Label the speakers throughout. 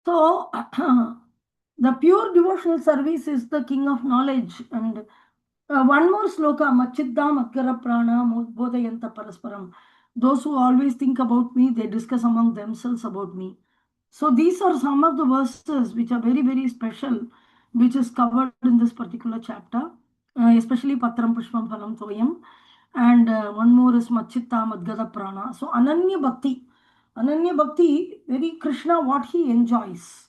Speaker 1: So, the pure devotional service is the king of knowledge. And one more sloka, Machiddam Akkara Prana Bodhayanta Parasparam. Those who always think about me, they discuss among themselves about me. So these are some of the verses which are very, very special, which is covered in this particular chapter, especially Patram Pushpam Phalam Toyam. And one more is Machitta Madgada Prana. So Ananya Bhakti. Ananya Bhakti, very Krishna, what he enjoys.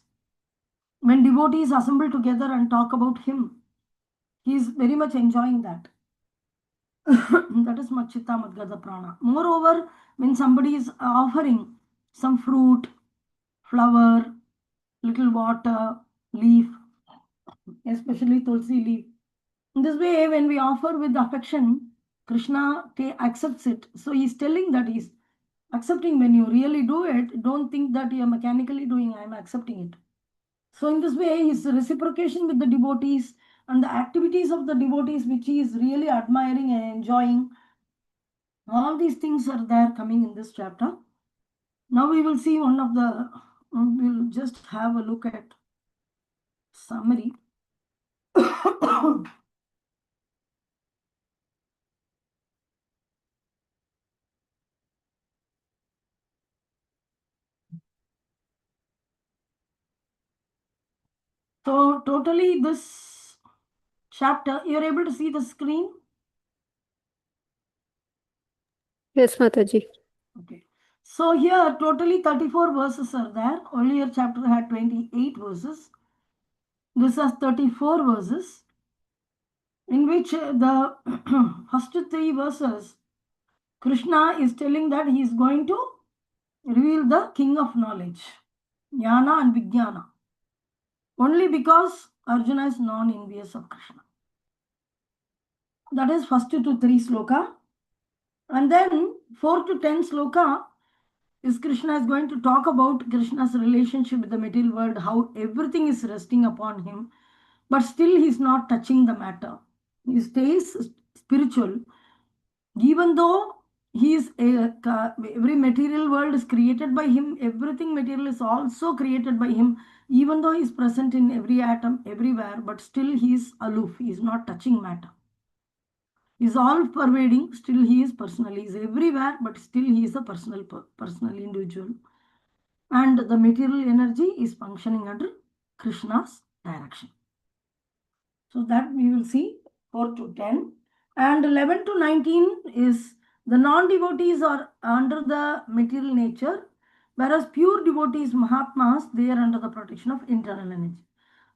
Speaker 1: When devotees assemble together and talk about him, he is very much enjoying that. That is Machitta Madgada Prana. Moreover, when somebody is offering some fruit, flower, little water, leaf, especially tulsi leaf. In this way, when we offer with affection, Krishna accepts it. So he's telling that he's accepting. When you really do it, don't think that you are mechanically doing, I am accepting it. So in this way, his reciprocation with the devotees and the activities of the devotees, which he is really admiring and enjoying, all these things are there coming in this chapter. Now we will see one of the, we'll just have a look at summary. So totally this chapter, you're able to see the screen?
Speaker 2: Yes, Mataji.
Speaker 1: Okay. So here totally 34 verses are there. Earlier chapter had 28 verses. This has 34 verses, in which the first 3 verses, Krishna is telling that he is going to reveal the king of knowledge, Jnana and Vijnana, only because Arjuna is non-envious of Krishna. That is first to 3 sloka. And then 4 to 10 sloka is Krishna is going to talk about Krishna's relationship with the material world, how everything is resting upon him, but still he is not touching the matter. He stays spiritual, even though he is every material world is created by him, everything material is also created by him, even though he is present in every atom, everywhere, but still he is aloof, he is not touching matter. He is all pervading, still he is personal. He is everywhere, but still he is a personal individual. And the material energy is functioning under Krishna's direction. So that we will see 4 to 10. And 11 to 19 is the non-devotees are under the material nature, whereas pure devotees, Mahatmas, they are under the protection of internal energy.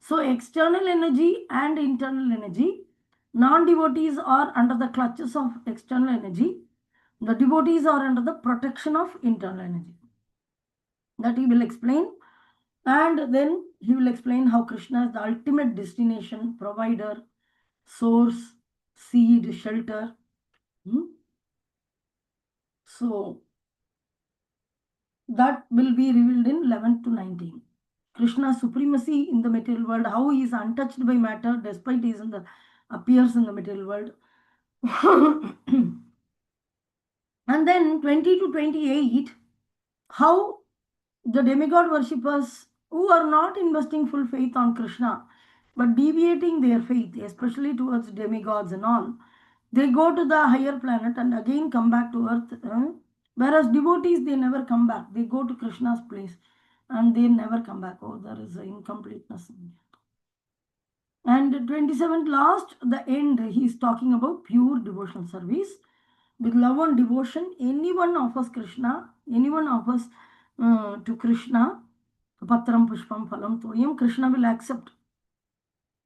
Speaker 1: So external energy and internal energy, non-devotees are under the clutches of external energy. The devotees are under the protection of internal energy. That he will explain. And then he will explain how Krishna is the ultimate destination, provider, source, seed, shelter. So that will be revealed in 11 to 19. Krishna's supremacy in the material world, how he is untouched by matter despite he is appears in the material world. And then 20 to 28, how the demigod worshippers who are not investing full faith on Krishna, but deviating their faith, especially towards demigods and all, they go to the higher planet and again come back to earth. Whereas devotees, they never come back. They go to Krishna's place and they never come back. Oh, there is an incompleteness. And 27th last, the end, he is talking about pure devotional service. With love and devotion, anyone offers Krishna, anyone offers to Krishna, Patram Pushpam Phalam Toyam, Krishna will accept.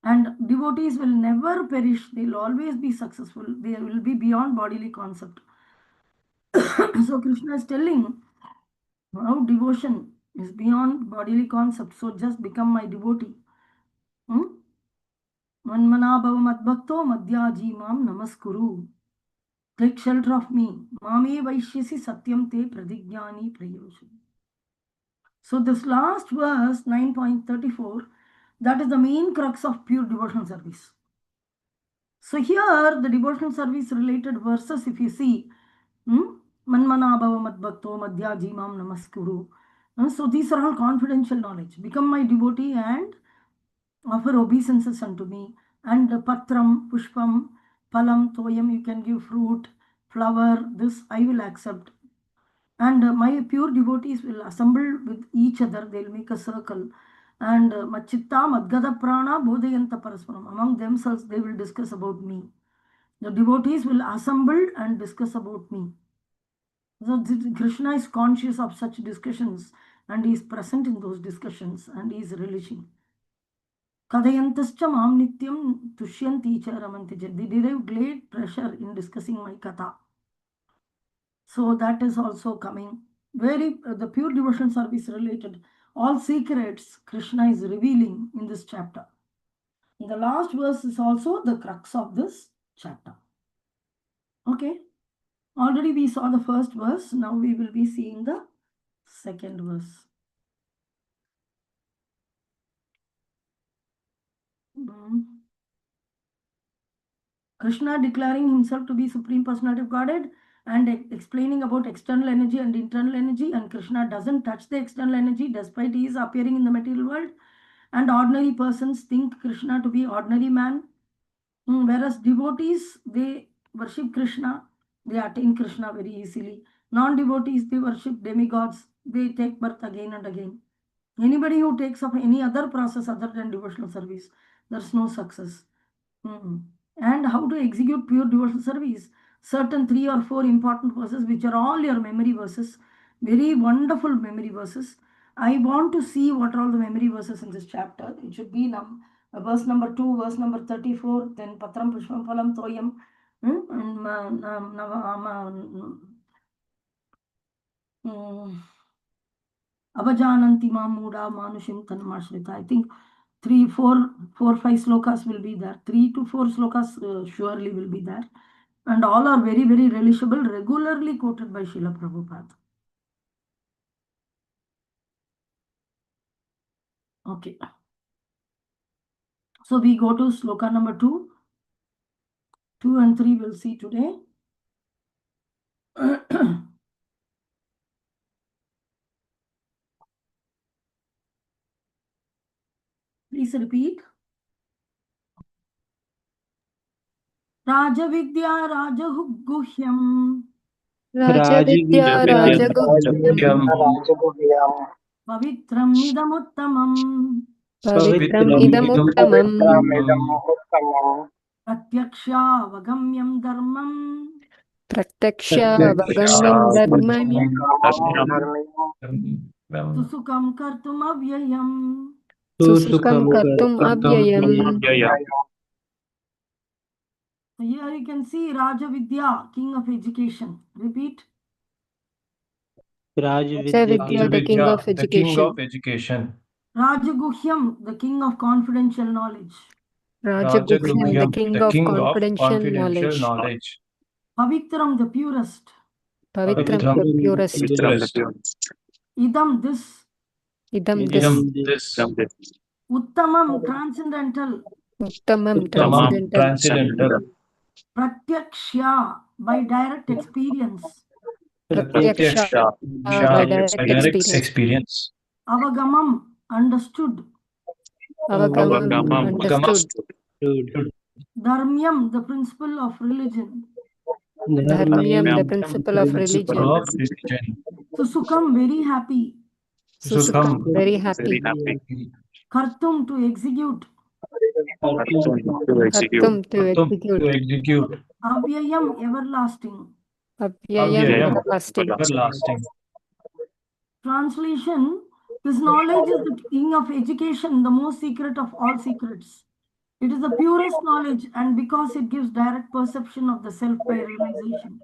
Speaker 1: And devotees will never perish, they will always be successful, they will be beyond bodily concept. So Krishna is telling how devotion is beyond bodily concept, so just become my devotee. Manmana bhava madbhakto madhyaji mam namaskuru. Take shelter of me. Mame vaishyasi satyam te pradignyani prayoshan. So this last verse, 9.34, that is the main crux of pure devotional service. So here, the devotional service related verses, if you see, Manmana bhava madbhakto madhyaji mam namaskuru. So these are all confidential knowledge. Become my devotee and offer obeisances unto me. And patram, pushpam, palam, toyam, you can give fruit, flower, this I will accept. And my pure devotees will assemble with each other, they'll make a circle. And machitta, madgada prana, bodhayanta parasparam. Among themselves, they will discuss about me. The devotees will assemble and discuss about me. So Krishna is conscious of such discussions and he is present in those discussions and he is relishing. Kadayantascha mam nityam tushyanti cha ramanti. They derive great pleasure in discussing my katha. So that is also coming. The pure devotion service related. All secrets Krishna is revealing in this chapter. And the last verse is also the crux of this chapter. Okay. Already we saw the first verse. Now we will be seeing the second verse. Krishna declaring himself to be Supreme Personality of Godhead and explaining about external energy and internal energy, and Krishna doesn't touch the external energy despite he is appearing in the material world, and ordinary persons think Krishna to be ordinary man, whereas devotees, they worship Krishna, they attain Krishna very easily. Non-devotees, they worship demigods, they take birth again and again. Anybody who takes up any other process other than devotional service, there's no success. And how to execute pure devotional service? Certain 3 or 4 important verses, which are all your memory verses, very wonderful memory verses. I want to see what are all the memory verses in this chapter. It should be verse number 2, verse number 34, then Patram Pushpam Phalam Toyam, Avajananti Mamuda Manushim Tanmashrita. I think 3, 4, 5 slokas will be there. 3 to 4 slokas surely will be there. And all are very, very relishable, regularly quoted by Srila Prabhupada. Okay. So we go to sloka number 2. 2 and 3 we'll see today. Please repeat. Rajavidya Rajaguhyam
Speaker 2: Rajavidya Rajaguhyam
Speaker 1: Pavitram Idamuttamam
Speaker 2: Pavitram Idamuttamam
Speaker 1: Pratyaksha Vagamyam Dharmam
Speaker 2: Pratyaksha Vagamyam Dharmam
Speaker 1: Susukam Kartum Avyayam.
Speaker 2: Susukam Kartum Avyayam.
Speaker 1: Here you can see Rajavidya, king of education. Repeat.
Speaker 2: Rajavidya, the king of education.
Speaker 1: Rajaguhyam, the king of confidential knowledge.
Speaker 2: Rajaguhyam, the king of confidential knowledge.
Speaker 1: Pavitram, the purest.
Speaker 2: Pavitram, the purest.
Speaker 1: Idam, this.
Speaker 2: Idam, this.
Speaker 1: Uttamam, transcendental.
Speaker 2: Uttamam, transcendental.
Speaker 1: Pratyaksha, by direct experience.
Speaker 2: Pratyaksha, by direct experience.
Speaker 1: Avagamam, understood.
Speaker 2: Avagamam, understood.
Speaker 1: Dharmyam, the principle of religion.
Speaker 2: Dharmyam, the principle of religion.
Speaker 1: Susukam, very happy.
Speaker 2: Susukam, very happy.
Speaker 1: Kartum, to execute.
Speaker 2: Kartum, to execute.
Speaker 1: Avyayam, everlasting.
Speaker 2: Avyayam, everlasting.
Speaker 1: Translation: this knowledge is the king of education, the most secret of all secrets. It is the purest knowledge, and because it gives direct perception of the self by realization.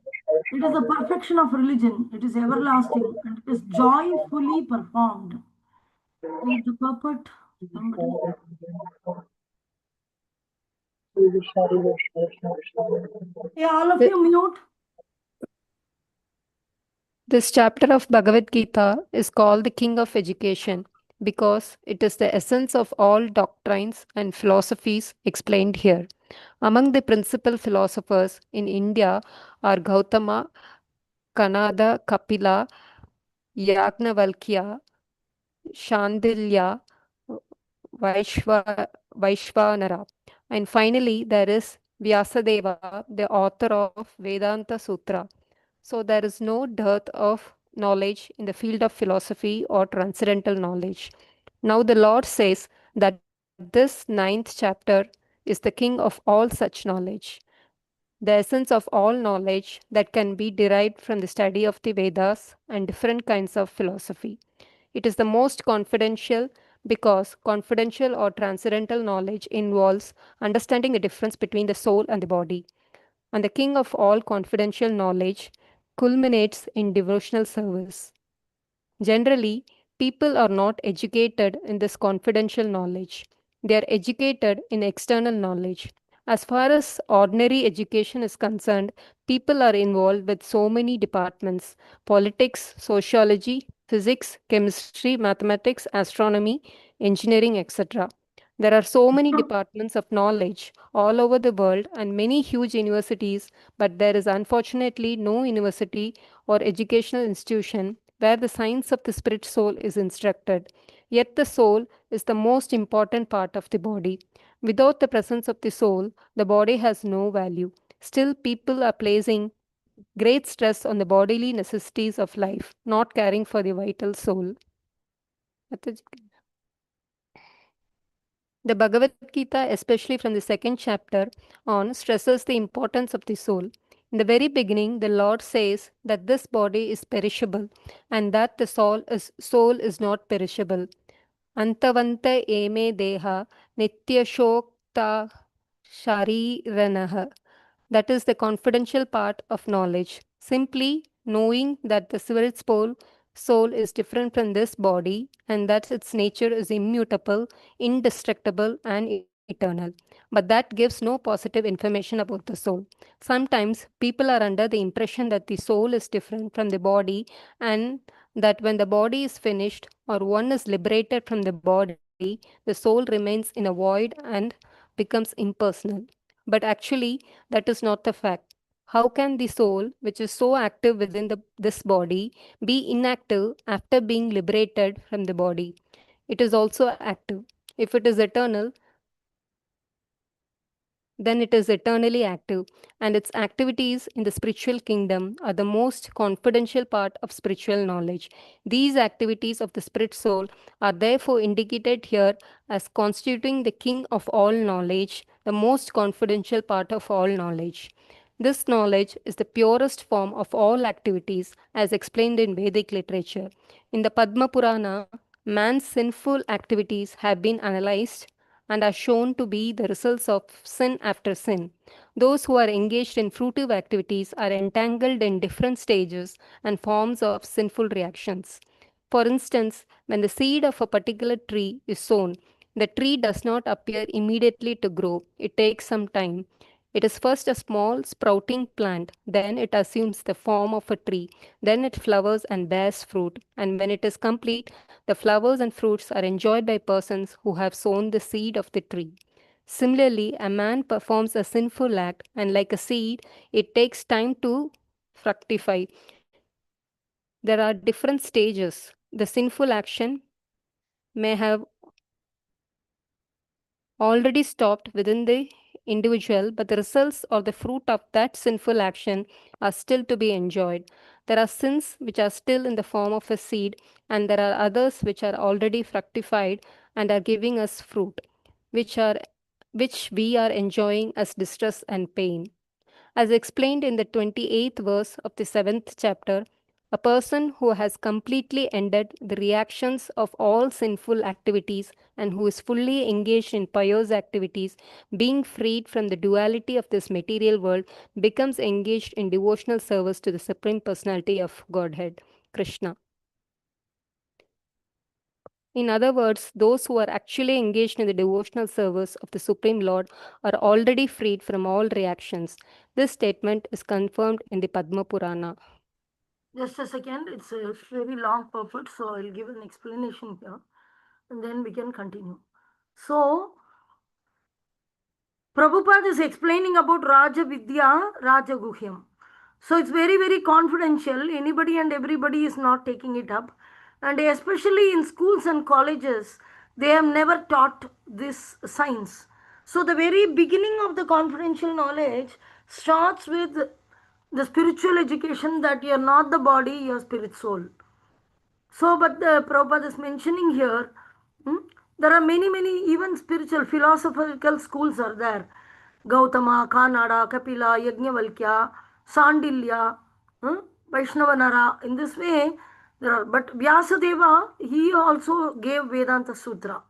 Speaker 1: It is the perfection of religion. It is everlasting, and it is joyfully performed. Read the purport. Somebody. Yeah, all of you mute.
Speaker 2: This chapter of Bhagavad Gita is called the King of Education because it is the essence of all doctrines and philosophies explained here. Among the principal philosophers in India are Gautama, Kanada, Kapila, Yagnavalkya, Shandilya, Vaishvanara. And finally, there is Vyasadeva, the author of Vedanta Sutra. So there is no dearth of knowledge in the field of philosophy or transcendental knowledge. Now the Lord says that this ninth chapter is the king of all such knowledge, the essence of all knowledge that can be derived from the study of the Vedas and different kinds of philosophy. It is the most confidential because confidential or transcendental knowledge involves understanding the difference between the soul and the body. And the king of all confidential knowledge culminates in devotional service. Generally, people are not educated in this confidential knowledge. They are educated in external knowledge. As far as ordinary education is concerned, people are involved with so many departments: politics, sociology, physics, chemistry, mathematics, astronomy, engineering, etc. There are so many departments of knowledge all over the world and many huge universities, but there is unfortunately no university or educational institution where the science of the spirit soul is instructed. Yet the soul is the most important part of the body. Without the presence of the soul, the body has no value. Still, people are placing great stress on the bodily necessities of life, not caring for the vital soul. The Bhagavad Gita, especially from the second chapter on, stresses the importance of the soul. In the very beginning, the Lord says that this body is perishable and that the soul is not perishable. Antavanta eme deha nitya shokta shariranaha. That is the confidential part of knowledge. Simply knowing that the spirit soul is different from this body and that its nature is immutable, indestructible, and eternal. But that gives no positive information about the soul. Sometimes people are under the impression that the soul is different from the body and that when the body is finished or one is liberated from the body, the soul remains in a void and becomes impersonal. But actually, that is not the fact. How can the soul, which is so active within this body, be inactive after being liberated from the body? It is also active. If it is eternal, then it is eternally active, and its activities in the spiritual kingdom are the most confidential part of spiritual knowledge. These activities of the spirit soul are therefore indicated here as constituting the king of all knowledge, the most confidential part of all knowledge. This knowledge is the purest form of all activities as explained in Vedic literature. In the Padma Purana, man's sinful activities have been analyzed and are shown to be the results of sin after sin. Those who are engaged in fruitive activities are entangled in different stages and forms of sinful reactions. For instance, when the seed of a particular tree is sown, the tree does not appear immediately to grow. It takes some time. It is first a small sprouting plant, then it assumes the form of a tree, then it flowers and bears fruit, and when it is complete, the flowers and fruits are enjoyed by persons who have sown the seed of the tree. Similarly, a man performs a sinful act, and like a seed, it takes time to fructify. There are different stages. The sinful action may have already stopped within the individual, but the results or the fruit of that sinful action are still to be enjoyed. There are sins which are still in the form of a seed, and there are others which are already fructified and are giving us fruit, which are which we are enjoying as distress and pain. As explained in the 28th verse of the 7th chapter, a person who has completely ended the reactions of all sinful activities and who is fully engaged in pious activities, being freed from the duality of this material world, becomes engaged in devotional service to the Supreme Personality of Godhead, Krishna. In other words, those who are actually engaged in the devotional service of the Supreme Lord are already freed from all reactions. This statement is confirmed in the Padma Purana.
Speaker 1: Just a second, it's a very long purport, so I'll give an explanation here and then we can continue. So, Prabhupada is explaining about Raja Vidya, Raja Guhyam. So, it's very, very confidential. Anybody and everybody is not taking it up. And especially in schools and colleges, they have never taught this science. So the very beginning of the confidential knowledge starts with the spiritual education that you are not the body, you are spirit soul. So, but the Prabhupada is mentioning here, there are many, even spiritual, philosophical schools are there. Gautama, Kanada, Kapila, Yajnavalkya, Sandilya, Vaishnavanara. In this way, there are. But Vyasadeva, he also gave Vedanta Sutra.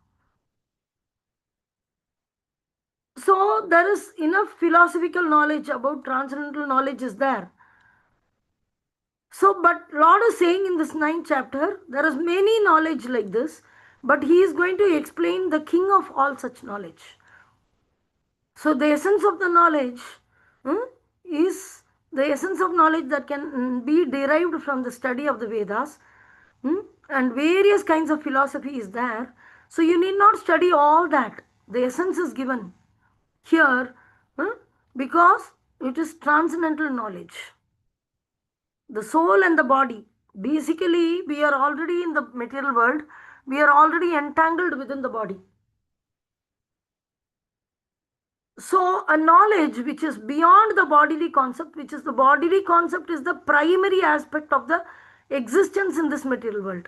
Speaker 1: So, there is enough philosophical knowledge about transcendental knowledge is there. So, but Lord is saying in this 9th chapter, there is many knowledge like this, but he is going to explain the king of all such knowledge. So, the essence of the knowledge is the essence of knowledge that can be derived from the study of the Vedas, and various kinds of philosophy is there. So, you need not study all that. The essence is given here because it is transcendental knowledge. The soul and the body. Basically, we are already in the material world. We are already entangled within the body. So, a knowledge which is beyond the bodily concept, which is the bodily concept, is the primary aspect of the existence in this material world.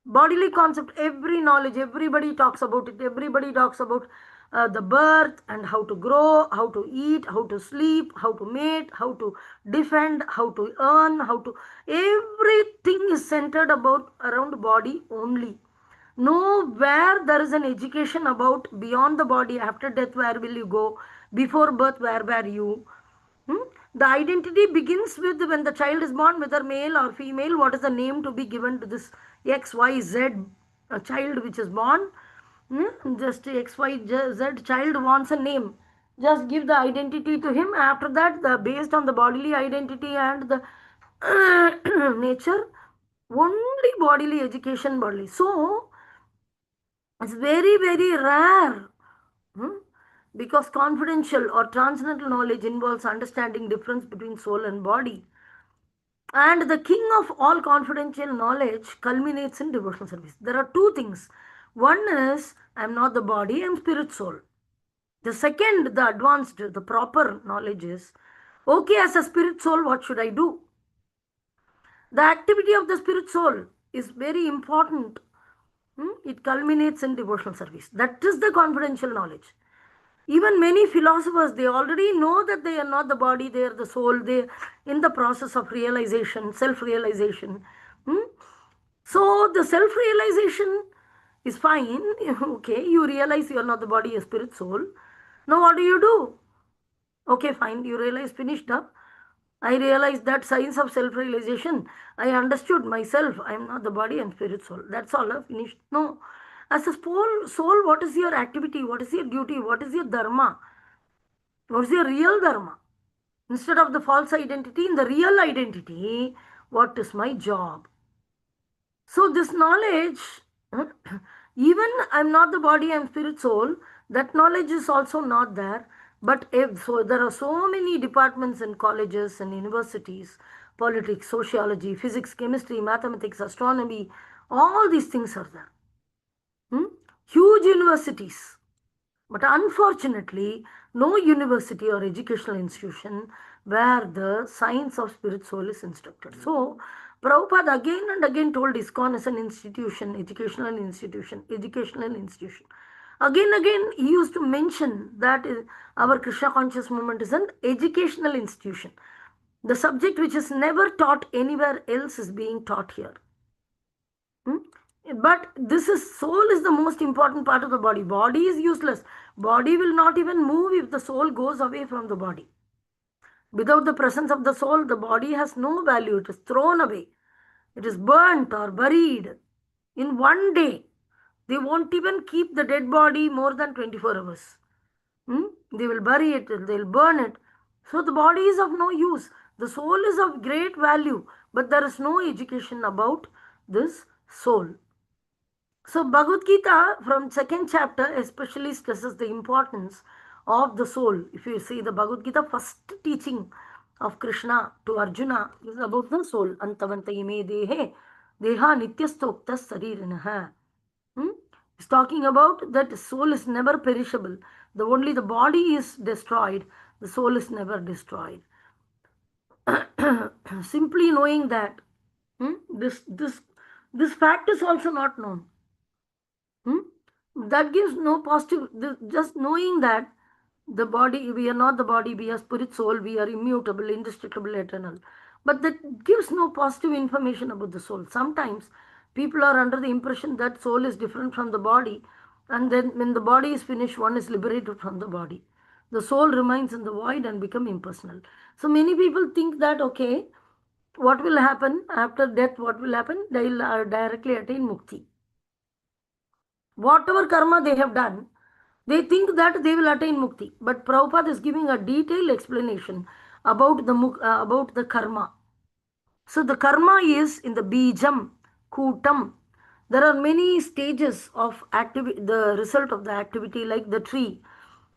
Speaker 1: Bodily concept, every knowledge, everybody talks about it. Everybody talks about the birth and how to grow, how to eat, how to sleep, how to mate, how to defend, how to earn, how to... Everything is centered about around body only. Nowhere there is an education about beyond the body, after death, where will you go? Before birth, where were you? The identity begins with when the child is born, whether male or female, what is the name to be given to this XYZ child which is born. Just XYZ child wants a name. Just give the identity to him. After that, based on the bodily identity and the nature, only bodily education, bodily. So, it's very, very rare. Because confidential or transcendental knowledge involves understanding difference between soul and body. And the king of all confidential knowledge culminates in devotional service. There are two things. One is, I am not the body, I am spirit soul. The second, the advanced, the proper knowledge is, okay, as a spirit soul, what should I do? The activity of the spirit soul is very important. It culminates in devotional service. That is the confidential knowledge. Even many philosophers, they already know that they are not the body, they are the soul, they in the process of realization, self-realization. So the self-realization is fine. Okay, you realize you are not the body, you are spirit, soul. Now what do? Okay, fine, you realize, finished up. I realized that science of self-realization. I understood myself. I am not the body and spirit, soul. That's all, finished. No. As a soul, what is your activity? What is your duty? What is your dharma? What is your real dharma? Instead of the false identity, in the real identity, what is my job? So this knowledge, even I'm not the body, I'm spirit, soul, that knowledge is also not there. But so there are so many departments in colleges and universities, politics, sociology, physics, chemistry, mathematics, astronomy, all these things are there. Huge universities. But unfortunately, no university or educational institution where the science of spirit soul is instructed. So, Prabhupada again and again told ISKCON as an institution, educational institution. Again, he used to mention that our Krishna conscious movement is an educational institution. The subject which is never taught anywhere else is being taught here. But this is soul is the most important part of the body. Body is useless. Body will not even move if the soul goes away from the body. Without the presence of the soul, the body has no value. It is thrown away. It is burnt or buried in one day. They won't even keep the dead body more than 24 hours. They will bury it, they will burn it. So the body is of no use. The soul is of great value, but there is no education about this soul. So Bhagavad Gita from 2nd chapter especially stresses the importance of the soul. If you see the Bhagavad Gita, first teaching of Krishna to Arjuna is about the soul. Antavanta ime dehe Deha nityastokta saririnaha. It's talking about that soul is never perishable. Only the body is destroyed. The soul is never destroyed. Simply knowing that, this fact is also not known. That gives no positive. Just knowing that the body, we are not the body, we are spirit, soul, we are immutable, indestructible, eternal. But that gives no positive information about the soul. Sometimes people are under the impression that soul is different from the body, and then when the body is finished, one is liberated from the body. The soul remains in the void and become impersonal. So many people think that, okay, what will happen after death? What will happen? They will directly attain mukti. Whatever karma they have done, they think that they will attain mukti. But Prabhupada is giving a detailed explanation about the karma. So the karma is in the bijam, kutam. There are many stages of activity, the result of the activity, like the tree.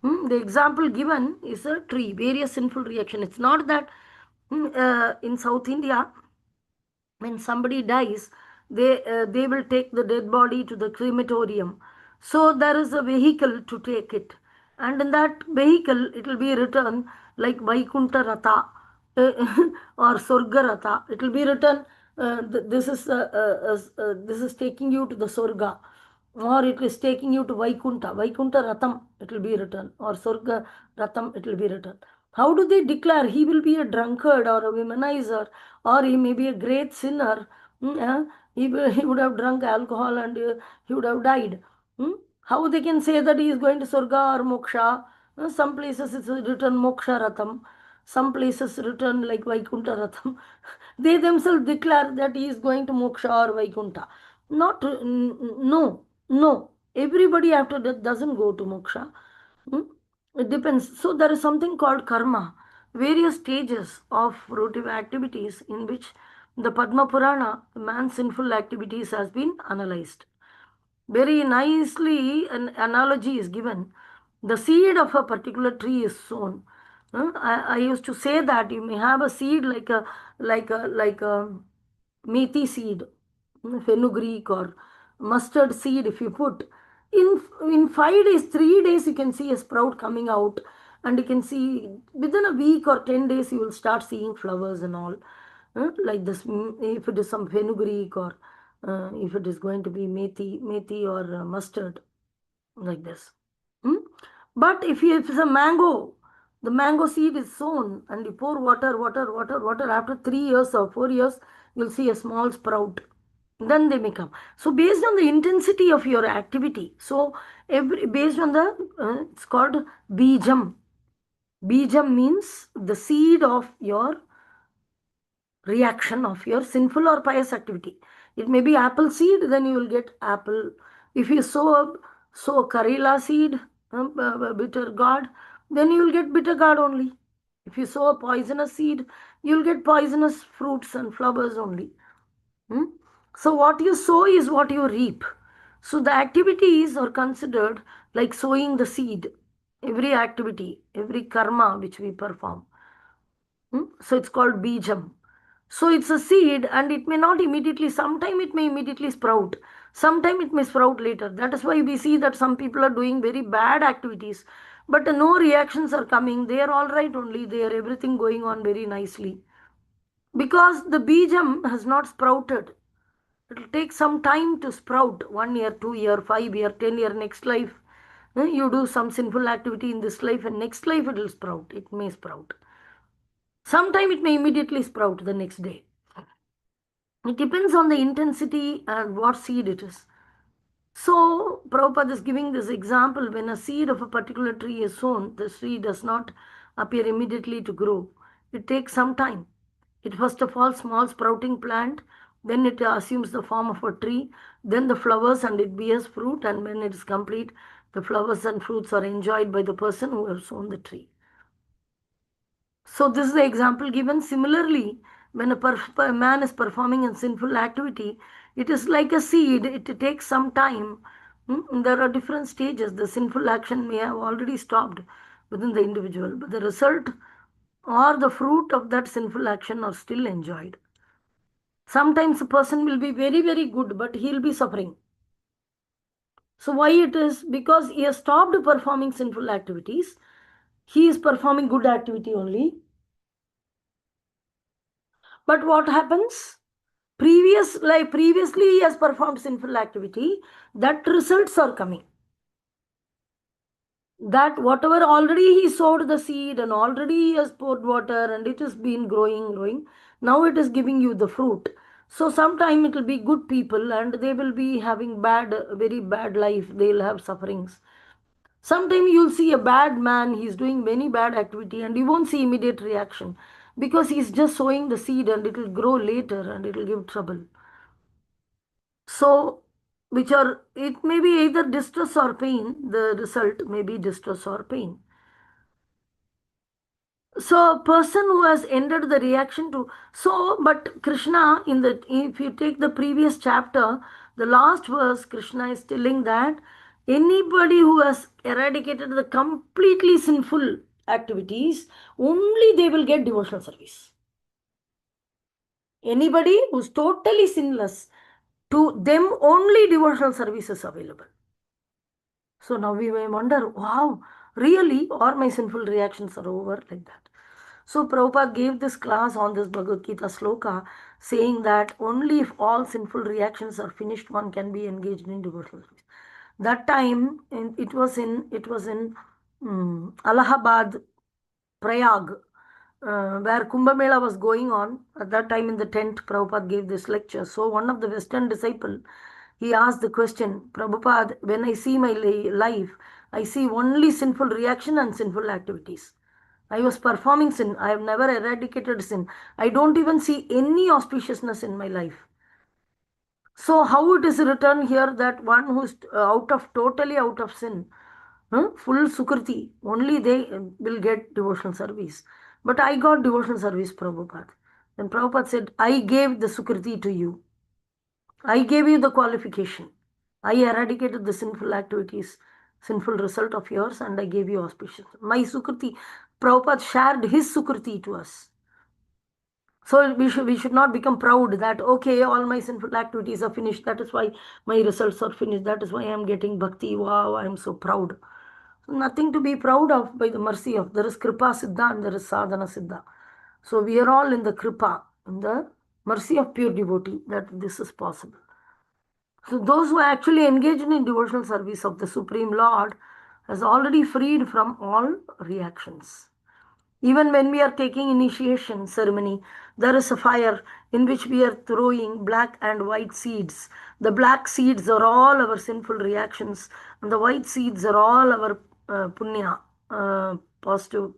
Speaker 1: The example given is a tree, various sinful reaction. It's not that in South India, when somebody dies, they will take the dead body to the crematorium. So there is a vehicle to take it, and in that vehicle it will be written like Vaikunta Ratha or Sorga Ratha. It will be written, this is taking you to the Sorga, or it is taking you to Vaikunta Ratham, it will be written, or Sorga Ratham, it will be written. How do they declare? He will be a drunkard or a womanizer, or he may be a great sinner. He would have drunk alcohol and he would have died. How they can say that he is going to Surga or Moksha? Some places it's written Moksha Ratham, some places written like Vaikunta Ratham. They themselves declare that he is going to Moksha or Vaikunta. Not, no. Everybody after death doesn't go to Moksha. It depends. So there is something called karma, various stages of fruitive activities in which the Padma Purana, man's sinful activities, has been analyzed. Very nicely, an analogy is given. The seed of a particular tree is sown. I used to say that you may have a seed like a methi seed, fenugreek or mustard seed. If you put in 5 days, 3 days, you can see a sprout coming out, and you can see within a week or 10 days you will start seeing flowers and all. Like this, if it is some fenugreek, or if it is going to be methi or mustard, like this. But if it's a mango, the mango seed is sown and you pour water. After 3 years or 4 years, you'll see a small sprout. Then they may come. So based on the intensity of your activity, so based on the, it's called bijam. Bijam means the seed of your reaction of your sinful or pious activity. It may be apple seed, then you will get apple. If you sow Karela seed, bitter gourd, then you will get bitter gourd only. If you sow a poisonous seed, you will get poisonous fruits and flowers only. So what you sow is what you reap. So the activities are considered like sowing the seed. Every activity, every karma which we perform. So it's called bijam. So it's a seed, and it may not immediately, sometime it may immediately sprout. Sometime it may sprout later. That is why we see that some people are doing very bad activities, but no reactions are coming. They are all right only. They are everything going on very nicely. Because the bijam has not sprouted. It will take some time to sprout. 1 year, 2 year, 5 year, 10 year, next life. You do some sinful activity in this life, and next life it will sprout. It may sprout. Sometime it may immediately sprout the next day. It depends on the intensity and what seed it is. So, Prabhupada is giving this example. When a seed of a particular tree is sown, the tree does not appear immediately to grow. It takes some time. It first of all, small sprouting plant, then it assumes the form of a tree, then the flowers, and it bears fruit, and when it is complete, the flowers and fruits are enjoyed by the person who has sown the tree. So this is the example given. Similarly, when a man is performing a sinful activity, it is like a seed. It takes some time. There are different stages. The sinful action may have already stopped within the individual, but the result or the fruit of that sinful action are still enjoyed. Sometimes a person will be very, very good, but he'll be suffering. So why it is? Because he has stopped performing sinful activities. He is performing good activity only. But what happens? Previously he has performed sinful activity, that results are coming. That whatever already he sowed the seed and already he has poured water and it has been growing, now it is giving you the fruit. So sometime it will be good people and they will be having very bad life, they'll have sufferings. Sometime you'll see a bad man, he's doing many bad activity and you won't see immediate reaction because he's just sowing the seed and it will grow later and it will give trouble. So, it may be either distress or pain, the result may be distress or pain. So, a person who has ended the reaction to, but Krishna, if you take the previous chapter, the last verse, Krishna is telling that anybody who has eradicated the completely sinful activities, only they will get devotional service. Anybody who's totally sinless, to them only devotional service is available. So now we may wonder, wow, really, all my sinful reactions are over like that. So Prabhupada gave this class on this Bhagavad Gita sloka, saying that only if all sinful reactions are finished, one can be engaged in devotional service. That time, it was in Allahabad, Prayag, where Kumbh Mela was going on. At that time in the tent, Prabhupada gave this lecture. So one of the Western disciple, he asked the question, Prabhupada, when I see my life, I see only sinful reaction and sinful activities. I was performing sin. I have never eradicated sin. I don't even see any auspiciousness in my life. So how it is written here that one who is totally out of sin, full sukriti, only they will get devotional service. But I got devotional service, Prabhupada. Then Prabhupada said, I gave the sukriti to you. I gave you the qualification. I eradicated the sinful activities, sinful result of yours, and I gave you auspicious. My sukriti, Prabhupada shared his sukriti to us. So we should not become proud that, okay, all my sinful activities are finished. That is why my results are finished. That is why I am getting bhakti. Wow, I am so proud. Nothing to be proud of by the mercy of. There is Kripa Siddha and there is Sadhana Siddha. So we are all in the Kripa, in the mercy of pure devotee, that this is possible. So those who are actually engaged in devotional service of the Supreme Lord has already freed from all reactions. Even when we are taking initiation ceremony, there is a fire in which we are throwing black and white seeds. The black seeds are all our sinful reactions, and the white seeds are all our punya, positive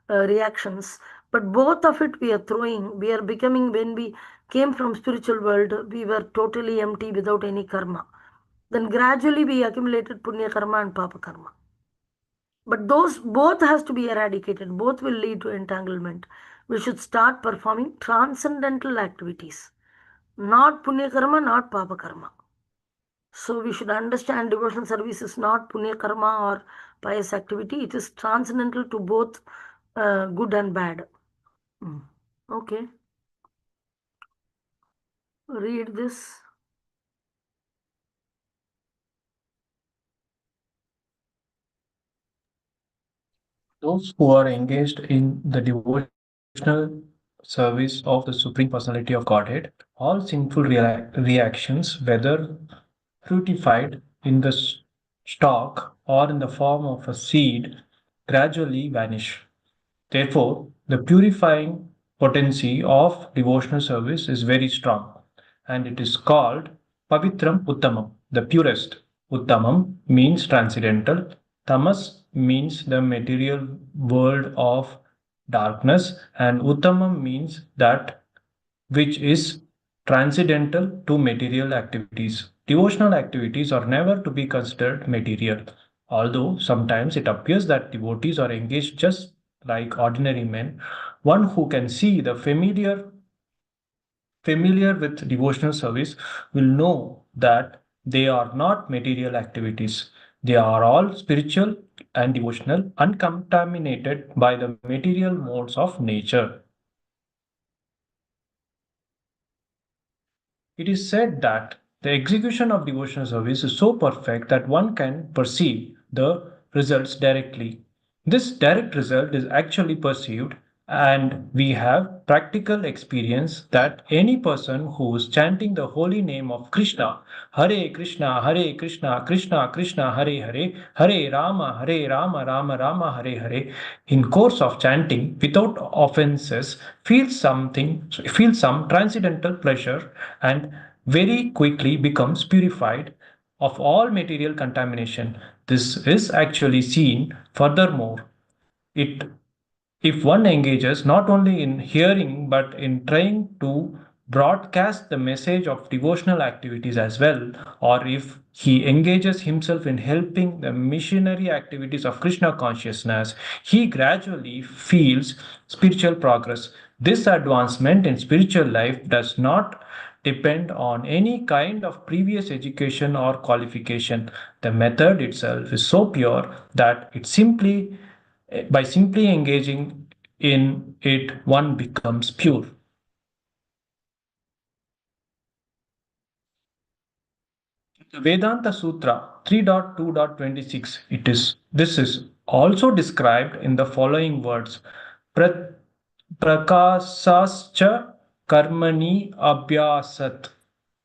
Speaker 1: reactions. But both of it we are throwing. We are becoming, when we came from spiritual world, we were totally empty without any karma. Then gradually we accumulated punya karma and papa karma. But those both has to be eradicated. Both will lead to entanglement. We should start performing transcendental activities. Not punya karma, not papa karma. So we should understand devotional service is not punya karma or pious activity. It is transcendental to both good and bad. Okay. Read this.
Speaker 3: Those who are engaged in the devotional service of the Supreme Personality of Godhead, all sinful reactions, whether fruitified in the stalk or in the form of a seed, gradually vanish. Therefore, the purifying potency of devotional service is very strong, and it is called Pavitram Uttamam, the purest. Uttamam means transcendental, Tamas means the material world of darkness, and Uttamam means that which is transcendental to material activities. Devotional activities are never to be considered material, although sometimes it appears that devotees are engaged just like ordinary men. One who can see the familiar with devotional service will know that they are not material activities. They are all spiritual and devotional, uncontaminated by the material modes of nature. It is said that the execution of devotional service is so perfect that one can perceive the results directly. This direct result is actually perceived, and we have practical experience that any person who is chanting the holy name of Krishna, Hare Krishna, Hare Krishna, Krishna Krishna, Hare Hare, Hare Rama, Rama Rama, Hare Hare, in course of chanting without offenses, feels some transcendental pleasure and very quickly becomes purified of all material contamination. This is actually seen furthermore. It if one engages not only in hearing but in trying to broadcast the message of devotional activities as well, or if he engages himself in helping the missionary activities of Krishna consciousness, he gradually feels spiritual progress. This advancement in spiritual life does not depend on any kind of previous education or qualification. The method itself is so pure that it simply by simply engaging in it, one becomes pure. The Vedanta Sutra 3.2.26, this is also described in the following words: Prakasascha karmani abhyasat.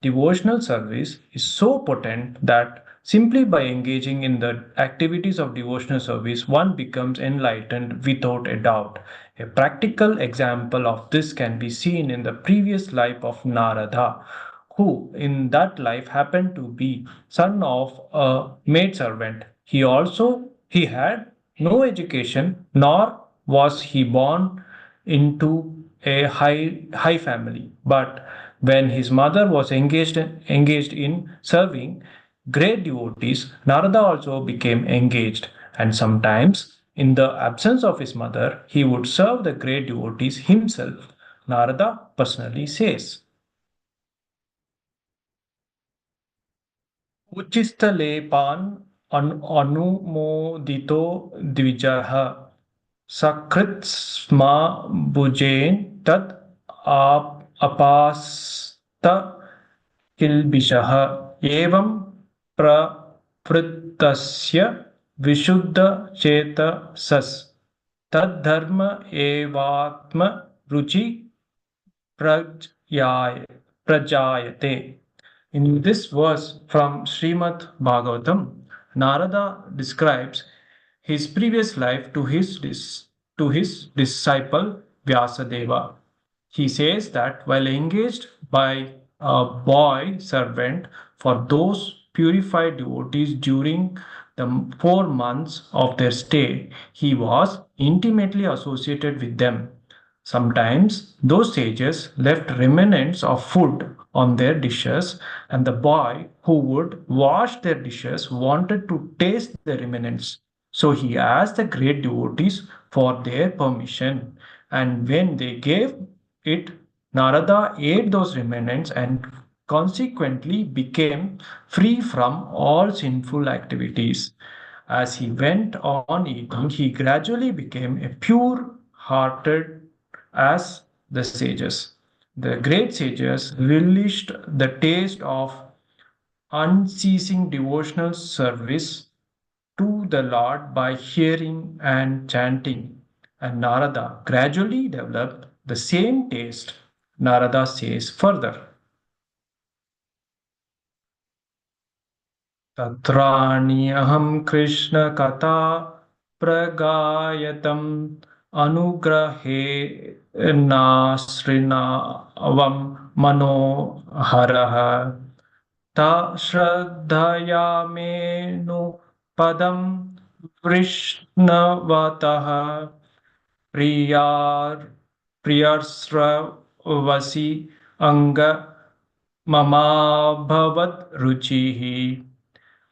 Speaker 3: Devotional service is so potent that simply by engaging in the activities of devotional service, one becomes enlightened without a doubt. A practical example of this can be seen in the previous life of Narada, who in that life happened to be son of a maidservant. He had no education, nor was he born into a high family. But when his mother was engaged in serving great devotees, Narada also became engaged, and sometimes in the absence of his mother, he would serve the great devotees himself. Narada personally says, उच्छिष्टलेपान् अनुमोदितो द्विजः सकृत्स्मा भुजेन तत् अपास्त किल्बिषः एवं प्रवृत्तस्य विशुद्धचेतसस् तद्धर्म एवात्म रुचि प्रजायते. In this verse from Srimad Bhagavatam, Narada describes his previous life to his disciple Vyasadeva. He says that while engaged by a boy servant for those purified devotees during the 4 months of their stay, he was intimately associated with them. Sometimes those sages left remnants of food on their dishes, and the boy who would wash their dishes wanted to taste the remnants. So he asked the great devotees for their permission, and when they gave it, Narada ate those remnants and consequently became free from all sinful activities. As he went on eating, he gradually became a pure hearted as the sages. The great sages relished the taste of unceasing devotional service to the Lord by hearing and chanting, and Narada gradually developed the same taste. Narada says further, तत्राण्यहं कृष्णकथा प्रगायतम् अनुग्रहेणाश्रिणावं मनोहरः ता श्रद्धया menu पदं वृष्णवतः प्रियर्स्रवसि अङ्ग ममाभवत् रुचिः.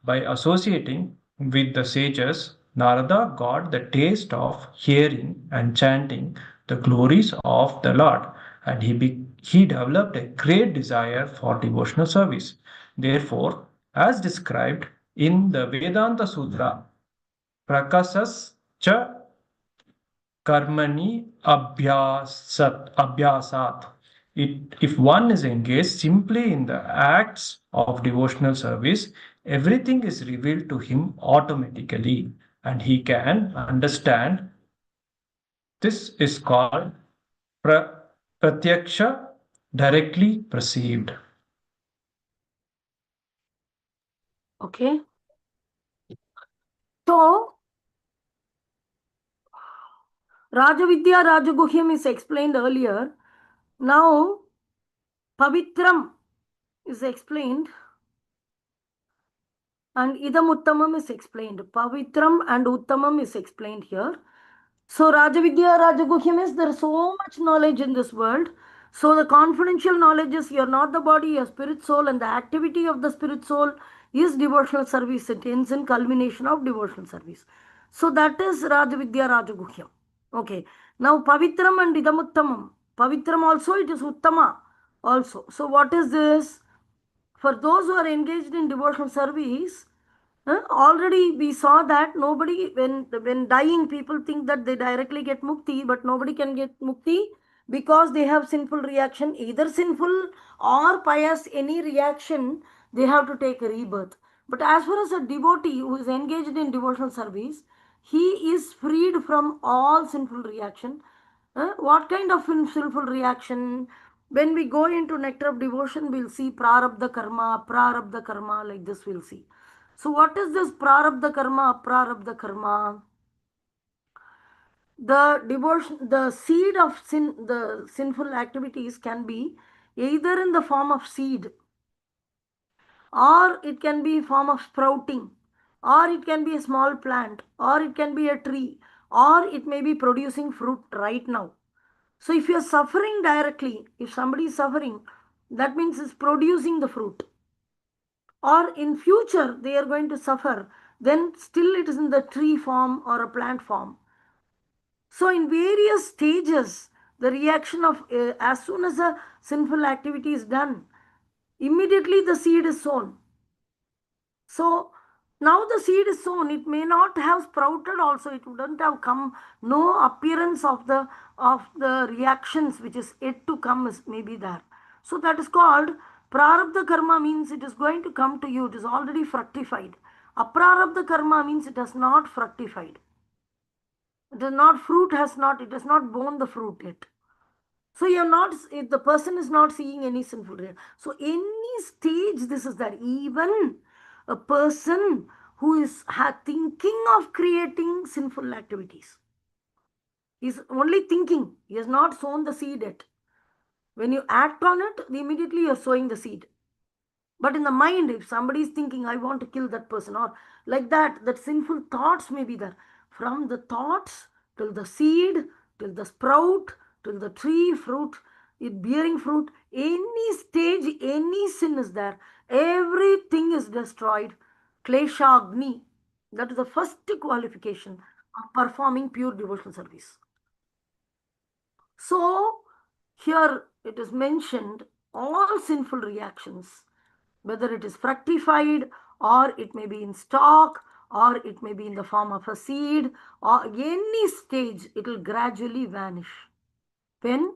Speaker 3: By associating with the sages, Narada got the taste of hearing and chanting the glories of the Lord, and he developed a great desire for devotional service. Therefore, as described in the Vedanta Sutra, Prakasas karmani abhyasat. If one is engaged simply in the acts of devotional service, everything is revealed to him automatically and he can understand. This is called pratyaksha, directly perceived.
Speaker 1: Okay. So, Rajavidya Rajaguhyam is explained earlier. Now, Pavitram is explained and Idam Uttamam is explained. Pavitram and Uttamam is explained here. So, Rajavidya Rajaguhyam is there is so much knowledge in this world. So, the confidential knowledge is you are not the body, you are spirit soul, and the activity of the spirit soul is devotional service. It ends in culmination of devotional service. So, that is Rajavidya Rajaguhyam. Okay. Now, Pavitram and Idamuttamam. Pavitram also, it is Uttama also. So, what is this? For those who are engaged in devotional service, already we saw that nobody, when dying, people think that they directly get mukti, but nobody can get mukti because they have sinful reaction, either sinful or pious, any reaction, they have to take a rebirth. But as far as a devotee who is engaged in devotional service, he is freed from all sinful reaction. What kind of sinful reaction? When we go into nectar of devotion, we'll see prarabdha karma, like this we'll see. So what is this prarabdha karma, aprarabdha karma? The devotion, the seed of sin, the sinful activities can be either in the form of seed, or it can be form of sprouting, or it can be a small plant, or it can be a tree, or it may be producing fruit right now. So if you are suffering directly, if somebody is suffering, that means it's producing the fruit. Or in future they are going to suffer, then still it is in the tree form or a plant form. So in various stages, the reaction of as soon as a sinful activity is done, immediately the seed is sown. So now the seed is sown, it may not have sprouted also, it wouldn't have come, no appearance of the reactions which is yet to come is maybe there. So that is called prarabdha karma, means it is going to come to you, it is already fructified. Aprarabdha karma means it has not fructified. It is not, fruit has not, it has not borne the fruit yet. So you're not, if the person is not seeing any sinful reaction. So any stage this is that, even a person who is thinking of creating sinful activities, he's only thinking, he has not sown the seed yet. When you act on it, immediately you're sowing the seed. But in the mind, if somebody is thinking, I want to kill that person, or like that, that sinful thoughts may be there. From the thoughts till the seed, till the sprout, till the tree, fruit, it bearing fruit, any stage, any sin is there, everything is destroyed. Kleshagni. That is the first qualification of performing pure devotional service. So, here it is mentioned all sinful reactions, whether it is fructified, or it may be in stalk, or it may be in the form of a seed, or any stage, it will gradually vanish. When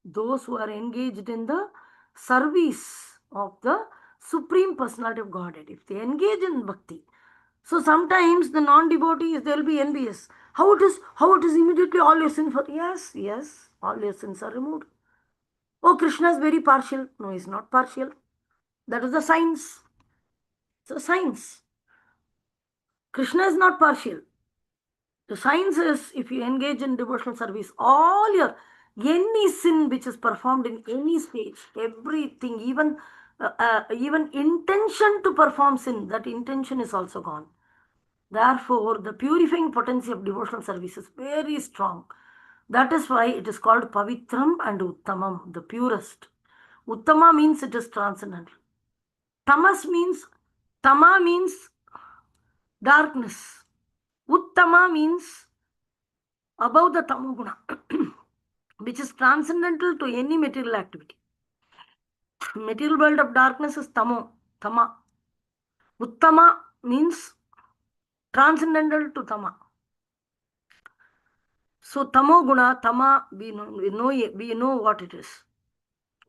Speaker 1: those who are engaged in the service of the Supreme Personality of Godhead, if they engage in bhakti. So sometimes the non-devotees, they'll be envious. How it is immediately all your sins for? Yes, all your sins are removed. Oh, Krishna is very partial. No, he's not partial. That is the science. It's a science. Krishna is not partial. The science is, if you engage in devotional service, all your, any sin which is performed in any stage, everything, even intention to perform sin, that intention is also gone. Therefore, the purifying potency of devotional service is very strong. That is why it is called Pavitram and Uttamam, the purest. Uttama means it is transcendental. Tama means darkness. Uttama means above the tamoguna, which is transcendental to any material activity. Material world of darkness is tama. Uttama means transcendental to tama. So tamo guna, tama, we know what it is.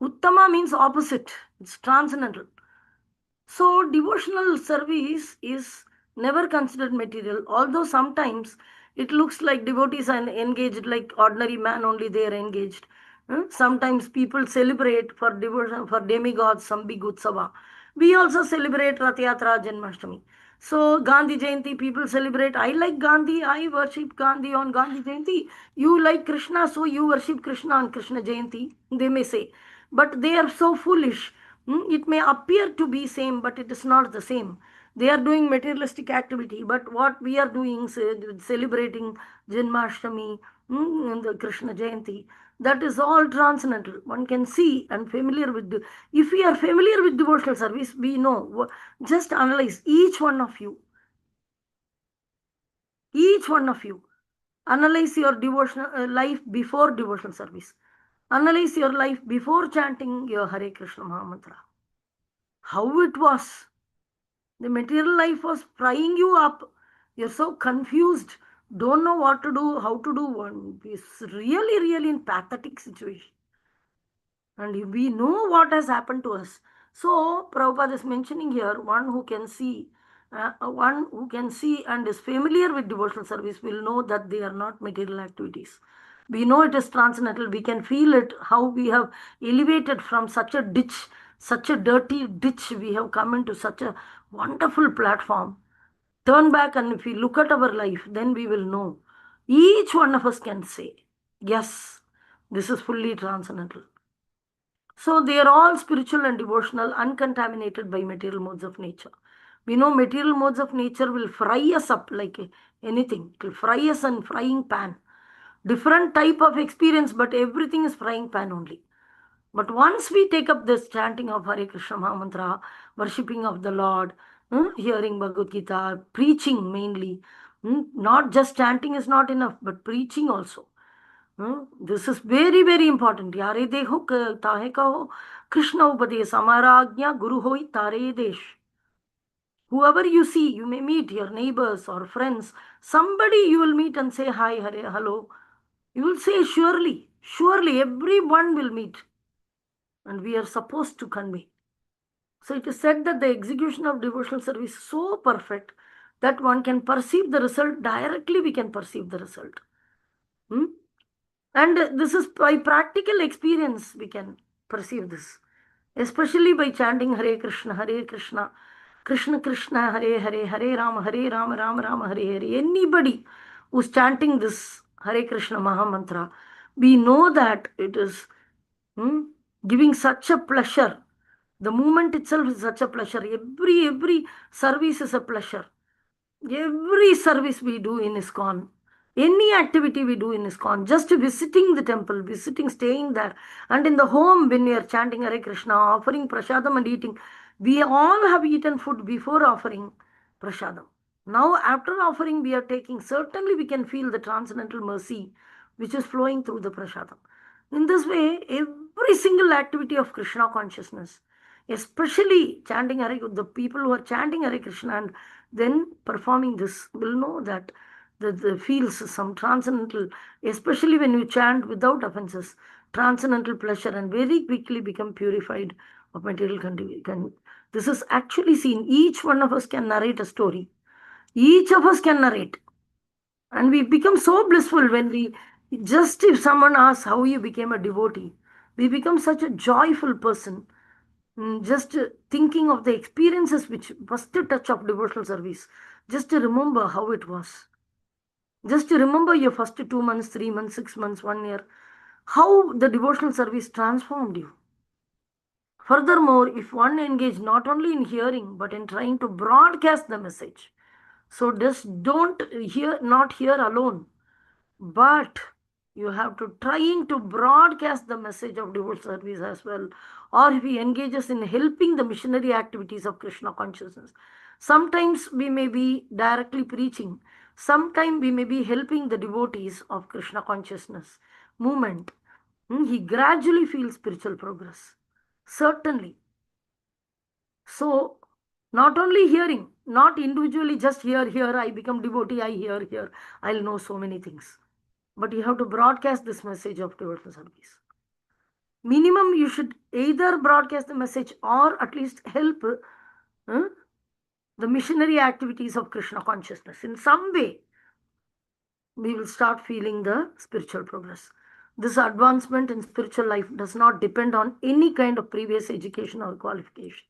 Speaker 1: Uttama means opposite. It's transcendental. So devotional service is never considered material, although sometimes it looks like devotees are engaged like ordinary man only they are engaged. Sometimes people celebrate for devotion for demigods some big utsava. We also celebrate Rath Yatra, Janmashtami. So Gandhi Jayanti people celebrate. I like Gandhi. I worship Gandhi on Gandhi Jayanti. You like Krishna, so you worship Krishna on Krishna Jayanti. They may say, but they are so foolish. It may appear to be same, but it is not the same. They are doing materialistic activity, but what we are doing, celebrating Janmashtami, and the Krishna Jayanti, that is all transcendental. One can see and familiar with. If we are familiar with devotional service, we know. Just analyze each one of you. Each one of you. Analyze your devotional life before devotional service. Analyze your life before chanting your Hare Krishna Mahamantra. How it was. The material life was frying you up. You're so confused. Don't know what to do, how to do. It's really, really in pathetic situation. And we know what has happened to us. So Prabhupada is mentioning here, one who can see and is familiar with devotional service will know that they are not material activities. We know it is transcendental. We can feel it, how we have elevated from such a ditch, such a dirty ditch. We have come into such a wonderful platform. Turn back, and if we look at our life, then we will know. Each one of us can say, yes, this is fully transcendental. So they are all spiritual and devotional, uncontaminated by material modes of nature. We know material modes of nature will fry us up like anything. It will fry us in frying pan. Different type of experience, but everything is frying pan only. But once we take up this chanting of Hare Krishna Mahamantra, worshipping of the Lord, hearing Bhagavad Gita, preaching mainly, not just chanting is not enough, but preaching also. This is very, very important. Yare deho tahe kaho, Krishna upadesh, amara agnya, guru hoi tare desh. Whoever you see, you may meet your neighbors or friends. Somebody you will meet and say hi, Hare, hello. You will say surely, surely everyone will meet. And we are supposed to convey. So it is said that the execution of devotional service is so perfect that one can perceive the result directly. We can perceive the result. And this is by practical experience we can perceive this. Especially by chanting Hare Krishna, Krishna Krishna, Hare Hare, Hare Rama, Rama Rama, Hare Hare. Anybody who's chanting this Hare Krishna Mahamantra, we know that it is giving such a pleasure. The movement itself is such a pleasure. Every service is a pleasure. Every service we do in ISKCON, any activity we do in ISKCON, just visiting the temple, staying there, and in the home when we are chanting Hare Krishna, offering prasadam and eating, we all have eaten food before offering prasadam. Now after offering we are taking, certainly we can feel the transcendental mercy which is flowing through the prasadam. In this way, every single activity of Krishna consciousness, especially chanting Hare, the people who are chanting Hare Krishna and then performing this will know that the feels some transcendental, especially when you chant without offenses, transcendental pleasure, and very quickly become purified of material condition. This is actually seen. Each one of us can narrate a story. Each of us can narrate. And we become so blissful when we, just if someone asks how you became a devotee, we become such a joyful person. Just thinking of the experiences which first touch of devotional service, just to remember how it was. Just to remember your first 2 months, 3 months, 6 months, 1 year, how the devotional service transformed you. Furthermore, if one engaged not only in hearing, but in trying to broadcast the message. So just don't not hear alone, but you have to trying to broadcast the message of devotional service as well. Or if he engages in helping the missionary activities of Krishna consciousness. Sometimes we may be directly preaching. Sometimes we may be helping the devotees of Krishna consciousness movement. He gradually feels spiritual progress. Certainly. So, not only hearing, not individually just hear, I become devotee, I hear, I'll know so many things. but you have to broadcast this message of devotional service. Minimum, you should either broadcast the message or at least help the missionary activities of Krishna consciousness. In some way, we will start feeling the spiritual progress. This advancement in spiritual life does not depend on any kind of previous education or qualification.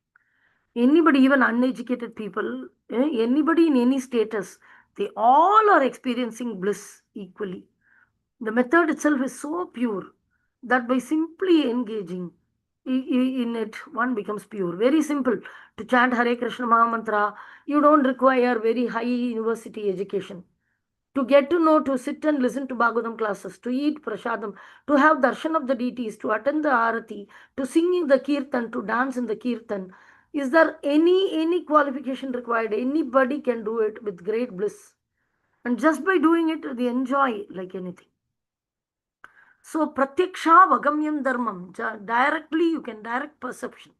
Speaker 1: Anybody, even uneducated people, anybody in any status, they all are experiencing bliss equally. The method itself is so pure that by simply engaging in it, one becomes pure. Very simple. To chant Hare Krishna Mahamantra, you don't require very high university education. To get to know, to sit and listen to Bhagavatam classes, to eat prasadam, to have darshan of the deities, to attend the arati, to sing in the kirtan, to dance in the kirtan. Is there any qualification required? Anybody can do it with great bliss. And just by doing it, they enjoy like anything. So, pratyaksha vagamyam dharmam, directly you can direct perception.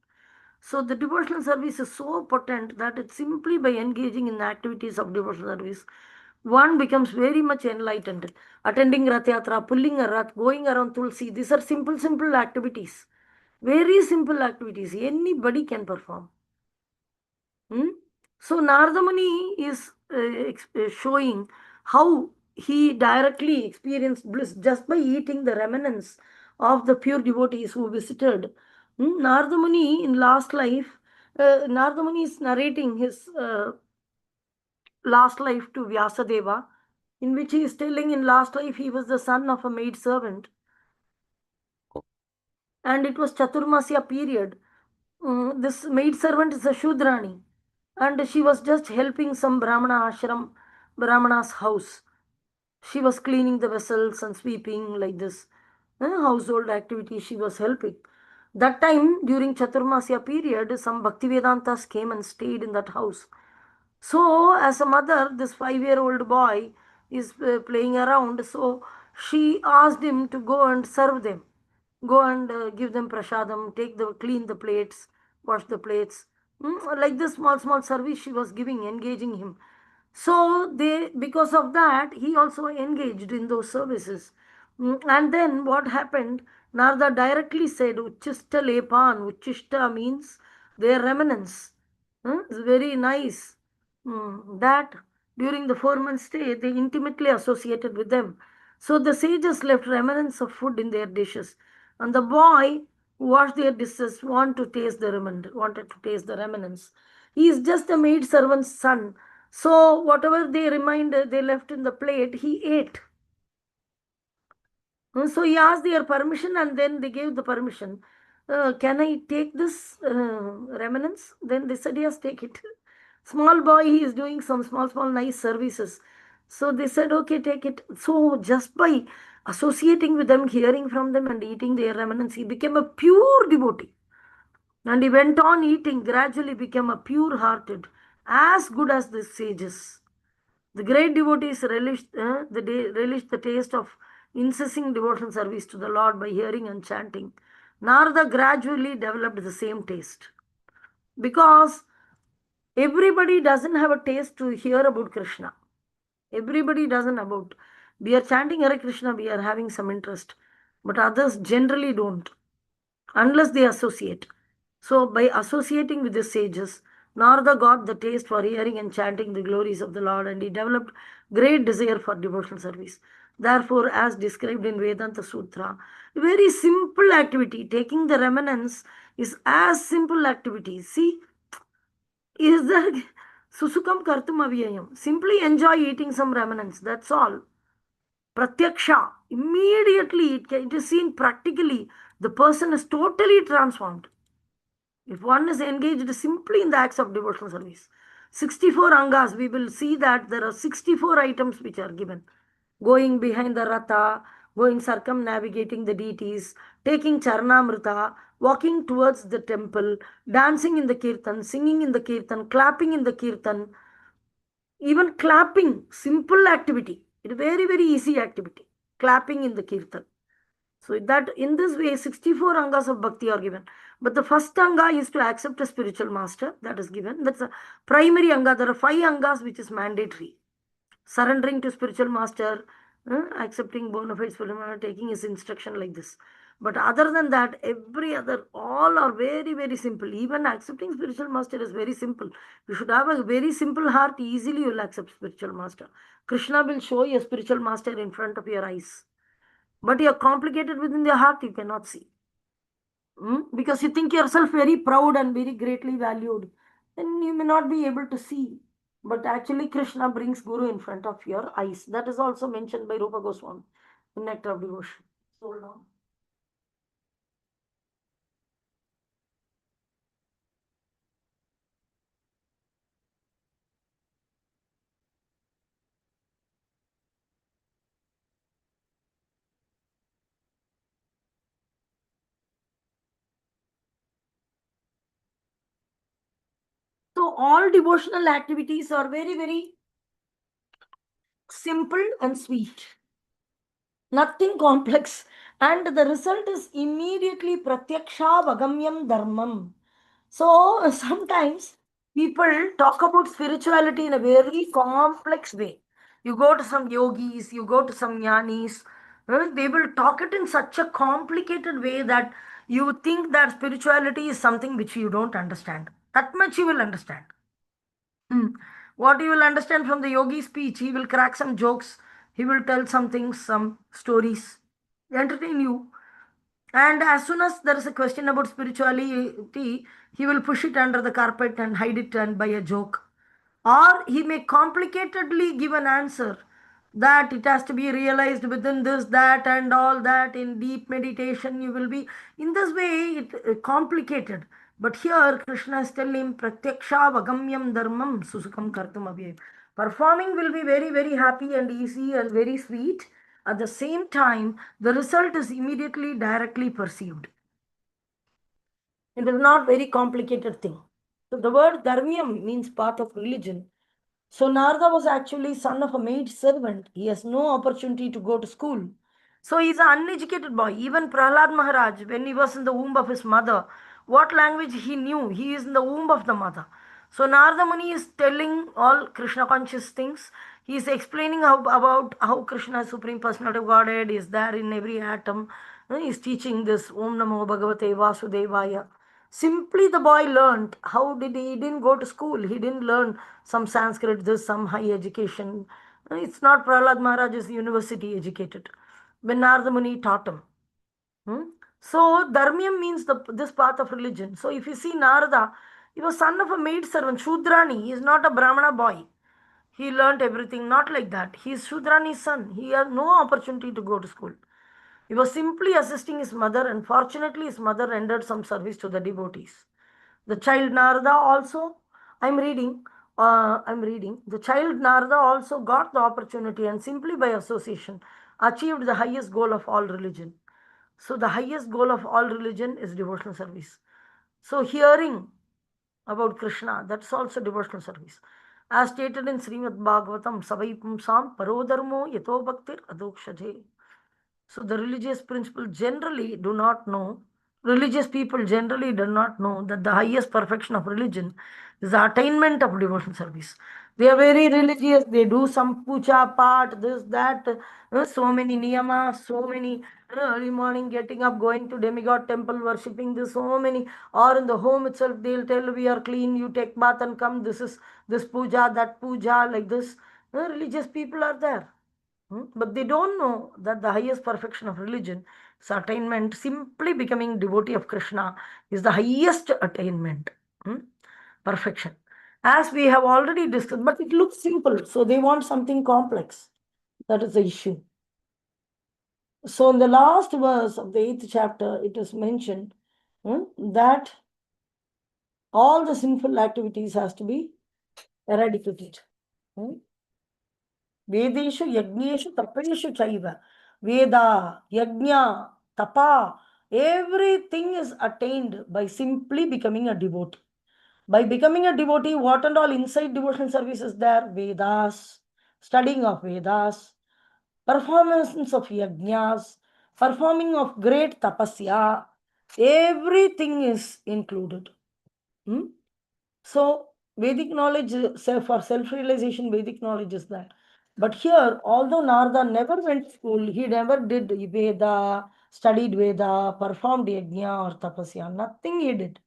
Speaker 1: So, the devotional service is so potent that it's simply by engaging in the activities of devotional service, one becomes very much enlightened. Attending Rath Yatra, pulling a Rath, going around Tulsi, these are simple activities. Very simple activities. Anybody can perform. So, Narada Muni is showing how he directly experienced bliss just by eating the remnants of the pure devotees who visited. Narada Muni in last life, Narada Muni is narrating his last life to Vyasadeva, in which he is telling in last life he was the son of a maid servant. And it was Chaturmasya period. This maid servant is a Shudrani. And she was just helping some Brahmana ashram, Brahmana's house. She was cleaning the vessels and sweeping like this. Household activity she was helping. That time, during Chaturmasya period, some Bhaktivedantas came and stayed in that house. So, as a mother, this 5-year-old boy is playing around. So, she asked him to go and serve them. Go and give them prasadam, clean the plates, wash the plates. Like this small service she was giving, engaging him. So, because of that, he also engaged in those services. And then what happened? Narada directly said, Uchishta lepan. Uchishta means their remnants. It's very nice. That during the 4-month stay, they intimately associated with them. So the sages left remnants of food in their dishes. And the boy who washed their dishes wanted to taste the remnants. He is just a maid servant's son. So whatever they left in the plate, he ate. So he asked their permission and then they gave the permission. Can I take this remnants? Then they said, yes, take it. Small boy, he is doing some small nice services. So they said, okay, take it. So just by associating with them, hearing from them and eating their remnants, he became a pure devotee. And he went on eating, gradually became a pure-hearted, as good as the sages. The great devotees relished the taste of incessant devotional service to the Lord by hearing and chanting. Narada gradually developed the same taste. Because everybody doesn't have a taste to hear about Krishna. Everybody doesn't about. We are chanting Hare Krishna, we are having some interest. But others generally don't. Unless they associate. So by associating with the sages, Narada got the taste for hearing and chanting the glories of the Lord, and he developed great desire for devotional service. Therefore, as described in Vedanta Sutra, a very simple activity, taking the remnants is as simple activity. See, is that susukam kartum avyayam. Simply enjoy eating some remnants, that's all. Pratyaksha, immediately it is seen practically, the person is totally transformed. If one is engaged simply in the acts of devotional service. 64 angas, we will see that there are 64 items which are given. Going behind the ratha, going circumnavigating the deities, taking charnamrita, walking towards the temple, dancing in the kirtan, singing in the kirtan, clapping in the kirtan. Even clapping, simple activity. It's a very easy activity. Clapping in the kirtan. So that in this way, 64 angas of bhakti are given. But the first anga is to accept a spiritual master. That is given. That's a primary anga. There are 5 angas which is mandatory. Surrendering to spiritual master, accepting bona fides phenomena, taking his instruction like this. But other than that, all are very, very simple. Even accepting spiritual master is very simple. You should have a very simple heart, easily you will accept spiritual master. Krishna will show you a spiritual master in front of your eyes. But you are complicated within your heart, you cannot see. Because you think yourself very proud and very greatly valued, then you may not be able to see. But actually, Krishna brings Guru in front of your eyes. That is also mentioned by Rupa Goswami in Nectar of Devotion. Hold on. So all devotional activities are very, very simple and sweet. Nothing complex. And the result is immediately pratyaksha vagamyam dharmam. So sometimes people talk about spirituality in a very complex way. You go to some yogis, you go to some jnanis, they will talk it in such a complicated way that you think that spirituality is something which you don't understand. That much you will understand. What you will understand from the yogi speech, he will crack some jokes, he will tell some things, some stories, entertain you. And as soon as there is a question about spirituality, he will push it under the carpet and hide it and by a joke. Or he may complicatedly give an answer that it has to be realized within this, that, and all that. In deep meditation, you will be in this way, it complicated. But here, Krishna is telling Pratyaksha Vagamyam Dharmam Susukam Kartum Abhyayam. Performing will be very, very happy and easy and very sweet. At the same time, the result is immediately directly perceived. It is not very complicated thing. So the word Dharmyam means path of religion. So Narada was actually son of a maid servant. He has no opportunity to go to school. So he's an uneducated boy. Even Prahlad Maharaj, when he was in the womb of his mother, what language he knew? He is in the womb of the mother. So Narada Muni is telling all Krishna conscious things. He is explaining about how Krishna, Supreme Personality of Godhead, is there in every atom. He is teaching this Om Namo Bhagavate Vasudevaya. Simply the boy learned. How did he didn't go to school? He didn't learn some Sanskrit, this, some high education. It's not Prahlad Maharaj is university educated. When Narada Muni taught him. So Dharmyam means this path of religion. So if you see Narada, he was son of a maid servant, Shudrani. He is not a Brahmana boy. He learnt everything, not like that. He is Shudrani's son. He had no opportunity to go to school. He was simply assisting his mother, and fortunately his mother rendered some service to the devotees. The child Narada also, I'm reading, the child Narada also got the opportunity and simply by association achieved the highest goal of all religion. So the highest goal of all religion is devotional service. So hearing about Krishna, that's also devotional service. As stated in Srimad Bhagavatam, Savai Pumsam Parodharmo Yato Bhaktir Adokshajhe. So the religious people generally do not know that the highest perfection of religion is the attainment of devotional service. They are very religious, they do some puja part, this, that, so many niyamas, so many early morning getting up, going to demigod temple, worshipping this, so many, or in the home itself, they'll tell we are clean, you take bath and come, this is this puja, that puja, like this. Religious people are there. But they don't know that the highest perfection of religion is attainment. Simply becoming devotee of Krishna is the highest attainment. Perfection. As we have already discussed, but it looks simple. So they want something complex. That is the issue. So in the last verse of the 8th chapter, it is mentioned that all the sinful activities has to be eradicated. Vedeshu yajneshu tapeshu chaiva. Veda, yajna, tapa, everything is attained by simply becoming a devotee. By becoming a devotee, what and all inside devotional service is there? Vedas, studying of Vedas, performance of yajnas, performing of great tapasya, everything is included. So, Vedic knowledge, for self-realization, Vedic knowledge is that. But here, although Narada never went to school, he never did Veda, studied Veda, performed yajna or tapasya, nothing he did.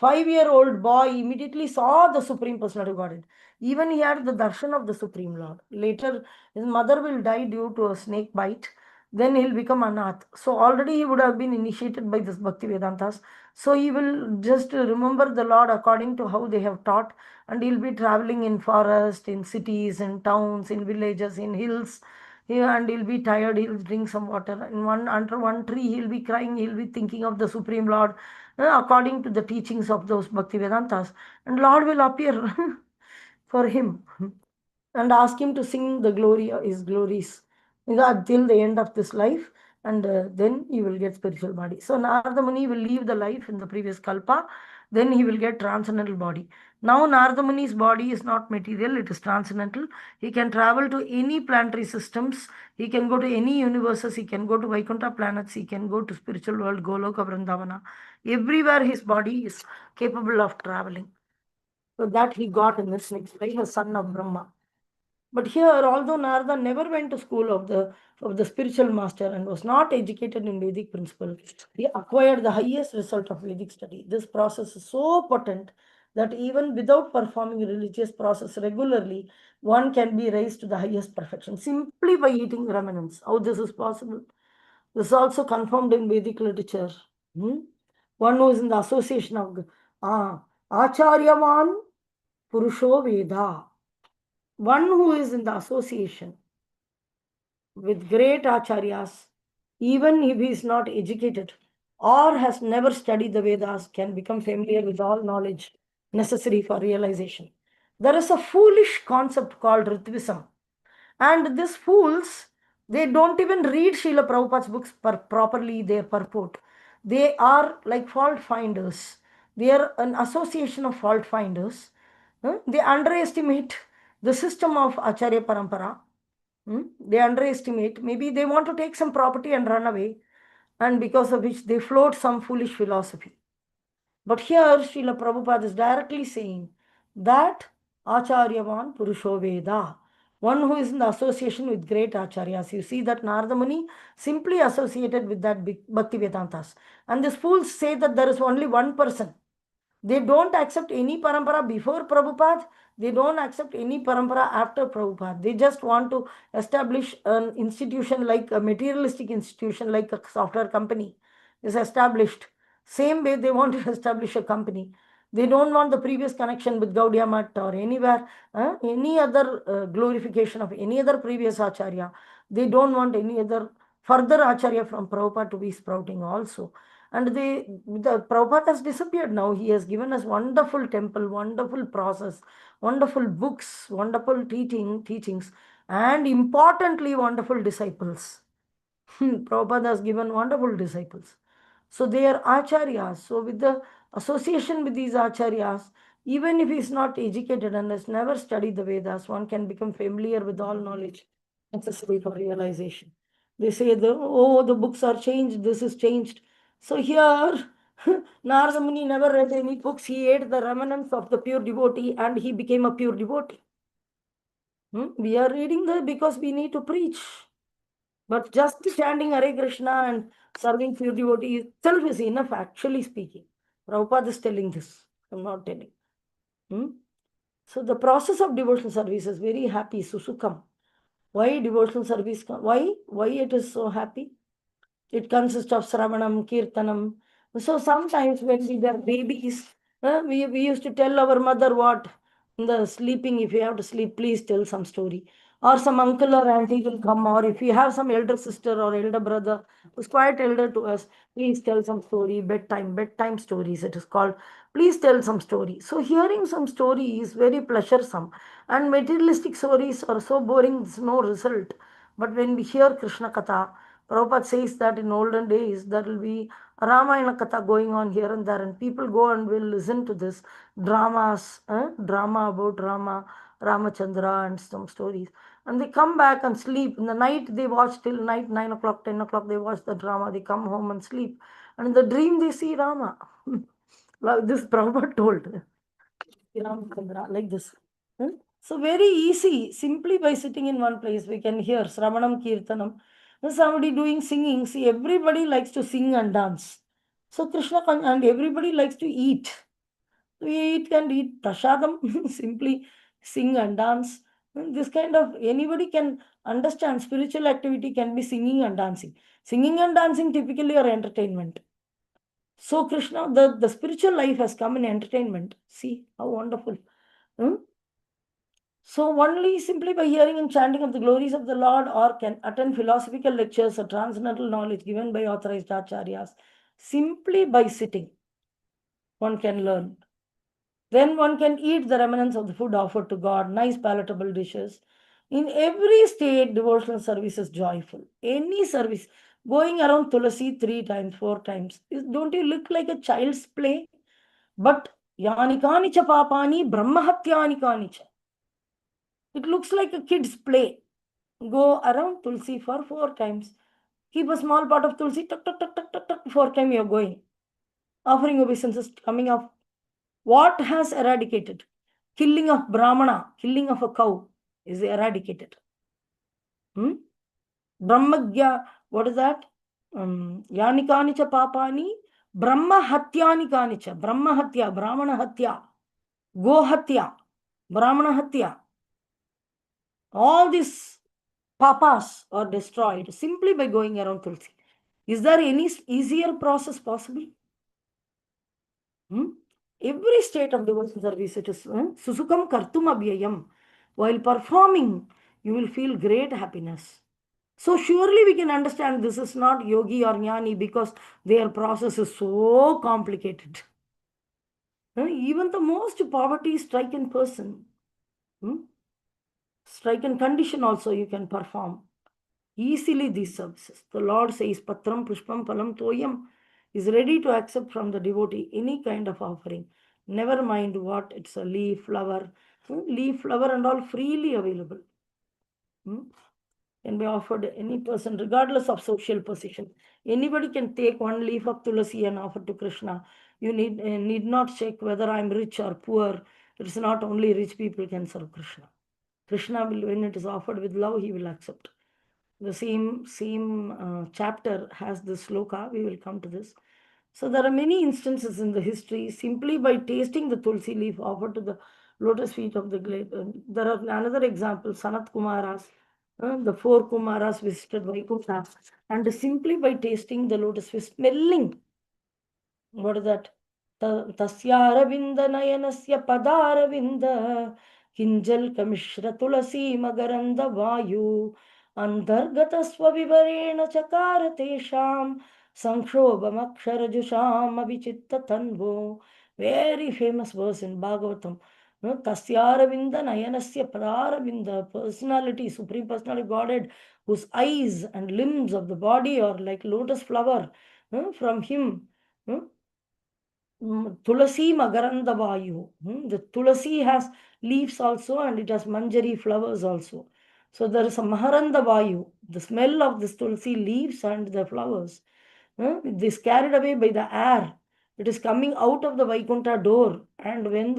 Speaker 1: 5-year-old boy immediately saw the Supreme Personality of Godhead. Even he had the darshan of the Supreme Lord. Later, his mother will die due to a snake bite. Then he'll become anath. So already he would have been initiated by this Bhakti Vedantas. So he will just remember the Lord according to how they have taught. And he'll be traveling in forest, in cities, in towns, in villages, in hills. And he'll be tired. He'll drink some water. Under one tree, he'll be crying. He'll be thinking of the Supreme Lord. According to the teachings of those Bhakti Vedantas, and Lord will appear for him and ask him to sing the glory of his glories until the end of this life, and then he will get spiritual body. So Narada Muni will leave the life in the previous kalpa, then he will get transcendental body. Now Narada Muni's body is not material, it is transcendental. He can travel to any planetary systems, he can go to any universes, he can go to Vaikuntha planets, he can go to spiritual world, Goloka, Vrindavana. Everywhere his body is capable of traveling. So that he got in this next life, a son of Brahma. But here, although Narada never went to school of the spiritual master and was not educated in Vedic principle, he acquired the highest result of Vedic study. This process is so potent that even without performing religious process regularly, one can be raised to the highest perfection simply by eating remnants. How this is possible? This is also confirmed in Vedic literature. One who is in the association of Acharyavan Purusho Veda. One who is in the association with great acharyas, even if he is not educated or has never studied the Vedas, can become familiar with all knowledge necessary for realization. There is a foolish concept called Ritvism. And these fools, they don't even read Srila Prabhupada's books properly, their purport. They are like fault finders. They are an association of fault finders. They underestimate the system of Acharya Parampara. They underestimate. Maybe they want to take some property and run away, and because of which they float some foolish philosophy. But here, Srila Prabhupada is directly saying that Acharyavan Purusho Veda, one who is in the association with great acharyas. You see that Narada Muni simply associated with that Bhakti Vedantas. And these fools say that there is only one person. They don't accept any parampara before Prabhupada. They don't accept any parampara after Prabhupada. They just want to establish an institution like a materialistic institution, like a software company is established. Same way they want to establish a company. They don't want the previous connection with Gaudiya Math or anywhere, any other glorification of any other previous Acharya. They don't want any other further Acharya from Prabhupada to be sprouting also. And the Prabhupada has disappeared now. He has given us wonderful temple, wonderful process, wonderful books, wonderful teachings, and importantly, wonderful disciples. Prabhupada has given wonderful disciples. So they are acharyas. So with the association with these acharyas, even if he is not educated and has never studied the Vedas, one can become familiar with all knowledge necessary for realization. They say, the books are changed, this is changed. So here, Narada Muni never read any books. He ate the remnants of the pure devotee and he became a pure devotee. We are reading that because we need to preach. But just chanting Hare Krishna and serving pure devotee itself is enough, actually speaking. Prabhupada is telling this. I'm not telling. So the process of devotional service is very happy, Susukam. Why devotional service? Why it is so happy? It consists of Sravanam, Kirtanam. So sometimes when we were babies, we used to tell our mother what? In the sleeping, if you have to sleep, please tell some story. Or some uncle or auntie will come, or if you have some elder sister or elder brother who's quite elder to us, please tell some story, bedtime stories it is called. Please tell some story. So hearing some story is very pleasuresome. And materialistic stories are so boring, there's no result. But when we hear Krishna Katha, Prabhupada says that in olden days there will be a Ramayana Katha going on here and there, and people go and will listen to this drama about Ramachandra and some stories. And they come back and sleep. In the night they watch till night, 9 o'clock, 10 o'clock, they watch the drama, they come home and sleep. And in the dream they see Rama. Like this Prabhupada told. Ramachandra, like this. So very easy, simply by sitting in one place, we can hear Sravanam Kirtanam. Somebody doing singing, see, everybody likes to sing and dance. So and everybody likes to eat. We eat and eat prasadam, simply sing and dance. This kind of, anybody can understand spiritual activity can be singing and dancing. Singing and dancing typically are entertainment. So Krishna, the spiritual life has come in entertainment. See how wonderful. So only simply by hearing and chanting of the glories of the Lord, or can attend philosophical lectures or transcendental knowledge given by authorized acharyas, simply by sitting, one can learn. Then one can eat the remnants of the food offered to God, nice palatable dishes. In every state, devotional service is joyful. Any service, going around Tulasi 3 times, 4 times, don't you look like a child's play? But yani kanicha papani brahmahatyani kanicha. It looks like a kid's play. Go around Tulsi for 4 times. Keep a small pot of Tulsi, tuck, tuck, tuck, tuck, tuck, tuck, 4 times you're going. Offering obeisances coming up. What has eradicated? Killing of Brahmana, killing of a cow is eradicated. Brahmagya, what is that? Yanikanicha papani, Brahma hatyani kanicha, Brahma hatya, Brahmana hatya, Go hatya, Brahmana hatya. All these papas are destroyed simply by going around Tulsi. Is there any easier process possible? Every state of devotional service, it is susukam kartum abhyayam. While performing, you will feel great happiness. So surely we can understand this is not yogi or jnani because their process is so complicated. Even the most poverty-stricken person, stricken condition also you can perform easily these services. The Lord says, Patram Pushpam Palam Toyam is ready to accept from the devotee any kind of offering. Never mind what, it's a leaf, flower. Leaf, flower and all freely available. Can be offered any person regardless of social position. Anybody can take one leaf of tulasi and offer to Krishna. You need not check whether I'm rich or poor. It's not only rich people can serve Krishna. Krishna will, when it is offered with love, he will accept. The same chapter has this sloka. We will come to this. So there are many instances in the history simply by tasting the tulsi leaf offered to the lotus feet of the great. There are another example, Sanat Kumaras. The 4 Kumaras visited Vaikuntha, and simply by tasting the lotus feet, smelling. What is that? Tasyaravinda nayanasya padaravinda kinjal kamishra tulasi magaranda vayu antargata swavivarena chakara tesham sanshobham aksharajusham avichitta tanvo. Very famous verse in Bhagavatam. Tasyaravinda nayanasya padaravinda. Personality, Supreme Personality Godhead, whose eyes and limbs of the body are like lotus flower. From him, Tulasi Magaranda Vayu. The Tulasi has leaves also and it has manjari flowers also. So there is a Maharanda Vayu, the smell of this Tulasi leaves and the flowers. This carried away by the air. It is coming out of the Vaikuntha door. And when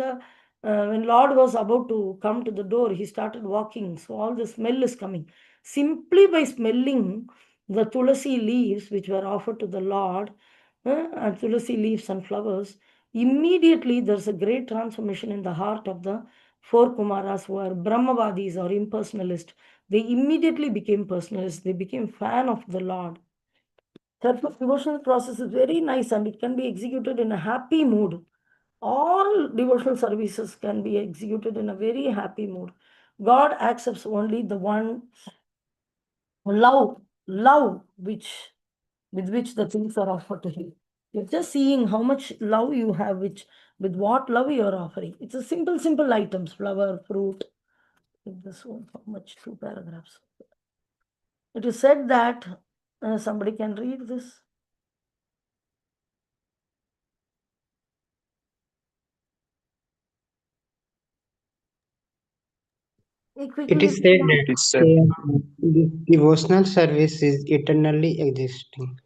Speaker 1: Lord was about to come to the door, he started walking. So all the smell is coming. Simply by smelling the Tulasi leaves which were offered to the Lord, and Tulasi leaves and flowers, immediately there's a great transformation in the heart of the 4 Kumaras who are Brahmavadis or impersonalists. They immediately became personalists. They became fan of the Lord. Therefore, devotional process is very nice and it can be executed in a happy mood. All devotional services can be executed in a very happy mood. God accepts only the one love with which the things are offered to him. You're just seeing how much love you have, with what love you are offering. It's a simple items, flower, fruit. This one, how much? 2 paragraphs. It is said that somebody can read this.
Speaker 4: It is said that this devotional service is eternally existing.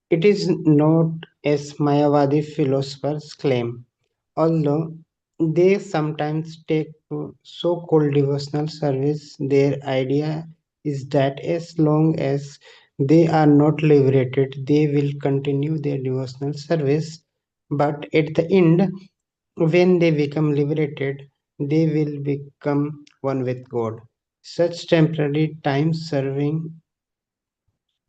Speaker 4: It is not as Mayavadi philosophers claim, although They sometimes take so-called devotional service. Their idea is that as long as they are not liberated, they will continue their devotional service. But at the end, when they become liberated, they will become one with God. Such temporary time serving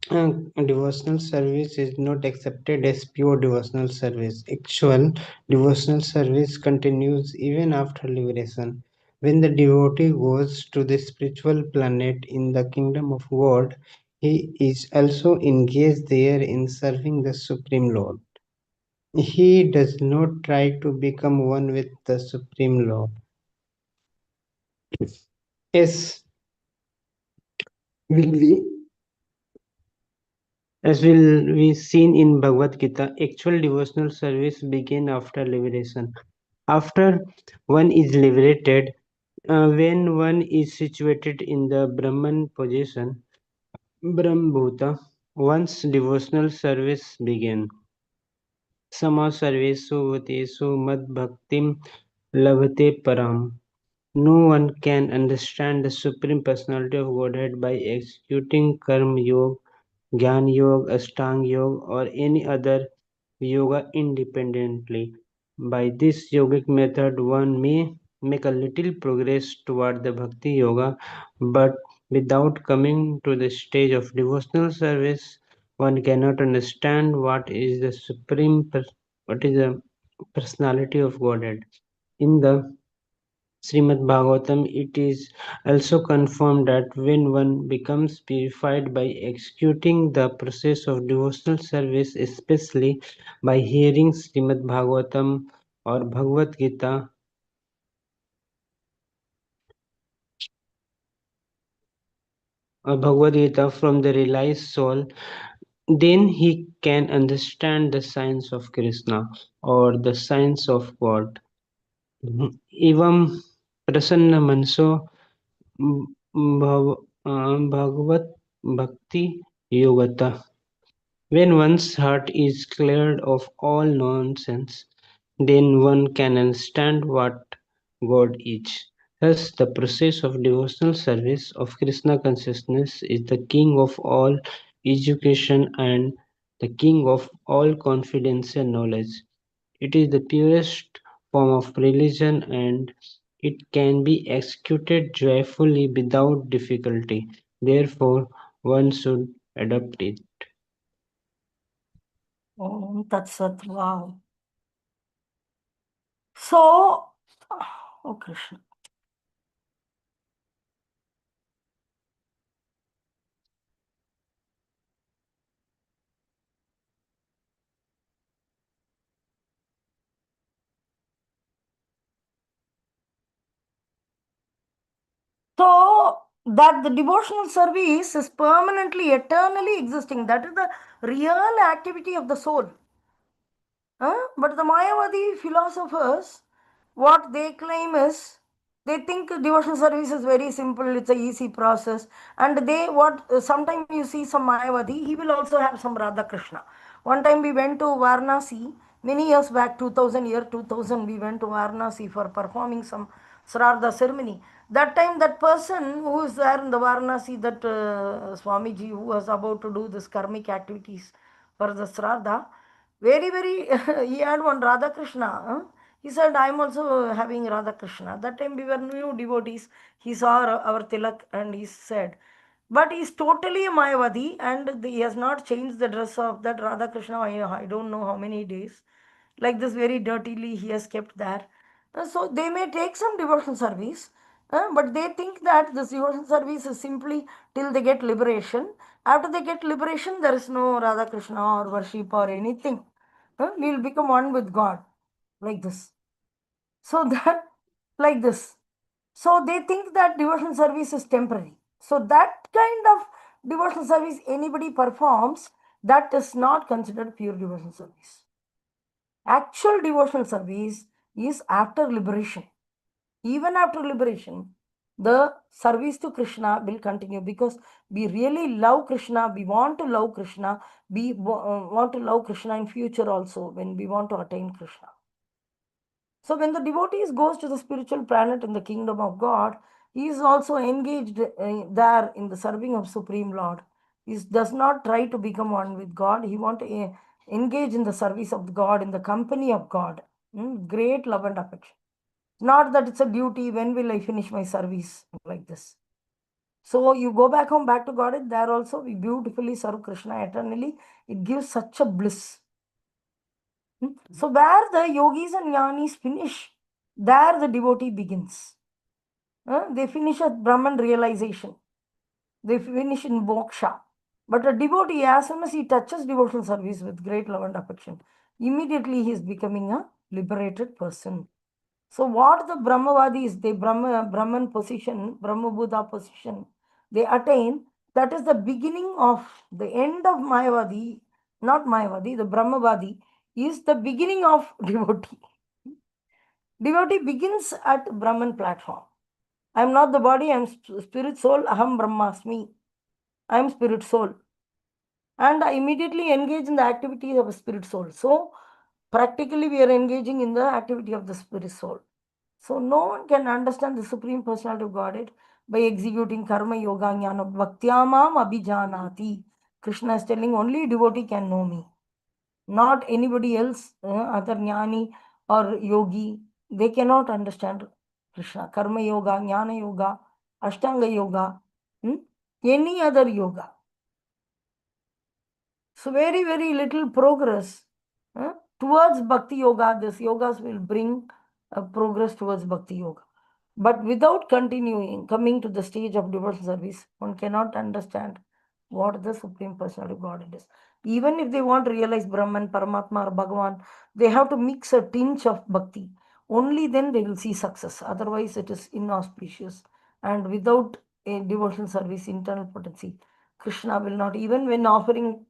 Speaker 4: devotional service is not accepted as pure devotional service. Actual devotional service continues even after liberation. When the devotee goes to the spiritual planet in the kingdom of God, he is also engaged there in serving the Supreme Lord. He does not try to become one with the Supreme Lord. As will be As will be seen in Bhagavad Gita, actual devotional service begins after liberation. After one is liberated, when one is situated in the Brahman position, Brahmbhuta, one's devotional service begins. Sama sarvesu bhutesu mad bhaktim labhate param. No one can understand the Supreme Personality of Godhead by executing Karma Yoga, Jnana Yoga, Ashtanga Yoga, or any other yoga independently. By this yogic method, one may make a little progress toward the Bhakti Yoga, but without coming to the stage of devotional service, one cannot understand what is the personality of Godhead. In the Srimad Bhagavatam, it is also confirmed that when one becomes purified by executing the process of devotional service, especially by hearing Srimad Bhagavatam or Bhagavad Gita from the realized soul, then he can understand the science of Krishna or the science of God. Evam prasanna manso Bhagavat Bhakti Yogata. When one's heart is cleared of all nonsense, then one can understand what God is. Thus, the process of devotional service of Krishna consciousness is the king of all education and the king of all confidential knowledge. It is the purest form of religion and it can be executed joyfully without difficulty. Therefore, one should adopt it.
Speaker 1: Oh, that's it. Wow. So, oh Krishna. So that the devotional service is permanently, eternally existing. That is the real activity of the soul. But the Mayavadi philosophers, what they claim is, they think devotional service is very simple, it's an easy process. And they, sometimes you see some Mayavadi, he will also have some Radha Krishna. One time we went to Varanasi, many years back, 2000, we went to Varanasi for performing some Sraddha ceremony. That time, that person who is there in the Varanasi, that Swamiji who was about to do this karmic activities for the Sraddha, very, he had one Radha Krishna. He said, I'm also having Radha Krishna. That time we were new devotees. He saw our Tilak and he said, but he's totally a Mayavadi and he has not changed the dress of that Radha Krishna. I don't know how many days. Like this, very dirtily, he has kept there. So they may take some devotional service, but they think that this devotional service is simply till they get liberation. After they get liberation, there is no Radha Krishna or worship or anything. We will become one with God, like this. So that, like this. So they think that devotional service is temporary. So that kind of devotional service anybody performs, that is not considered pure devotional service. Actual devotional service is after liberation. Even after liberation, the service to Krishna will continue because we really love Krishna. We want to love Krishna. We want to love Krishna in future also when we want to attain Krishna. So when the devotees goes to the spiritual planet in the kingdom of God, he is also engaged there in the serving of Supreme Lord. He does not try to become one with God. He want to engage in the service of God, in the company of God. Great love and affection. Not that it's a duty, when will I finish my service, like this. So you go back home, back to God, there also we beautifully serve Krishna eternally. It gives such a bliss. So where the yogis and jnanis finish, there the devotee begins. They finish at Brahman realization. They finish in moksha. But a devotee, as soon as he touches devotional service with great love and affection, immediately he is becoming a liberated person. So what the Brahmavadis, they Brahman position, Brahma Buddha position, they attain, that is the beginning of the end of Mayavadi, not Mayavadi, the Brahmavadi is the beginning of devotee. Devotee begins at Brahman platform. I am not the body, I am spirit soul, Aham Brahmasmi. I am spirit soul. And I immediately engage in the activities of a spirit soul. So practically we are engaging in the activity of the spirit soul. So no one can understand the Supreme Personality of Godhead by executing karma yoga jnana bhaktyamam abhijanati. Krishna is telling only devotee can know me. Not anybody else, other jnani or yogi, they cannot understand Krishna. Karma yoga, jnana yoga, ashtanga yoga, any other yoga. So very, very little progress towards bhakti yoga. This yogas will bring progress towards bhakti yoga. But without continuing, coming to the stage of devotional service, one cannot understand what the Supreme Personality of Godhead is. Even if they want to realize Brahman, Paramatma or Bhagavan, they have to mix a tinge of bhakti. Only then they will see success. Otherwise, it is inauspicious. And without a devotional service, internal potency, Krishna will not, even when offering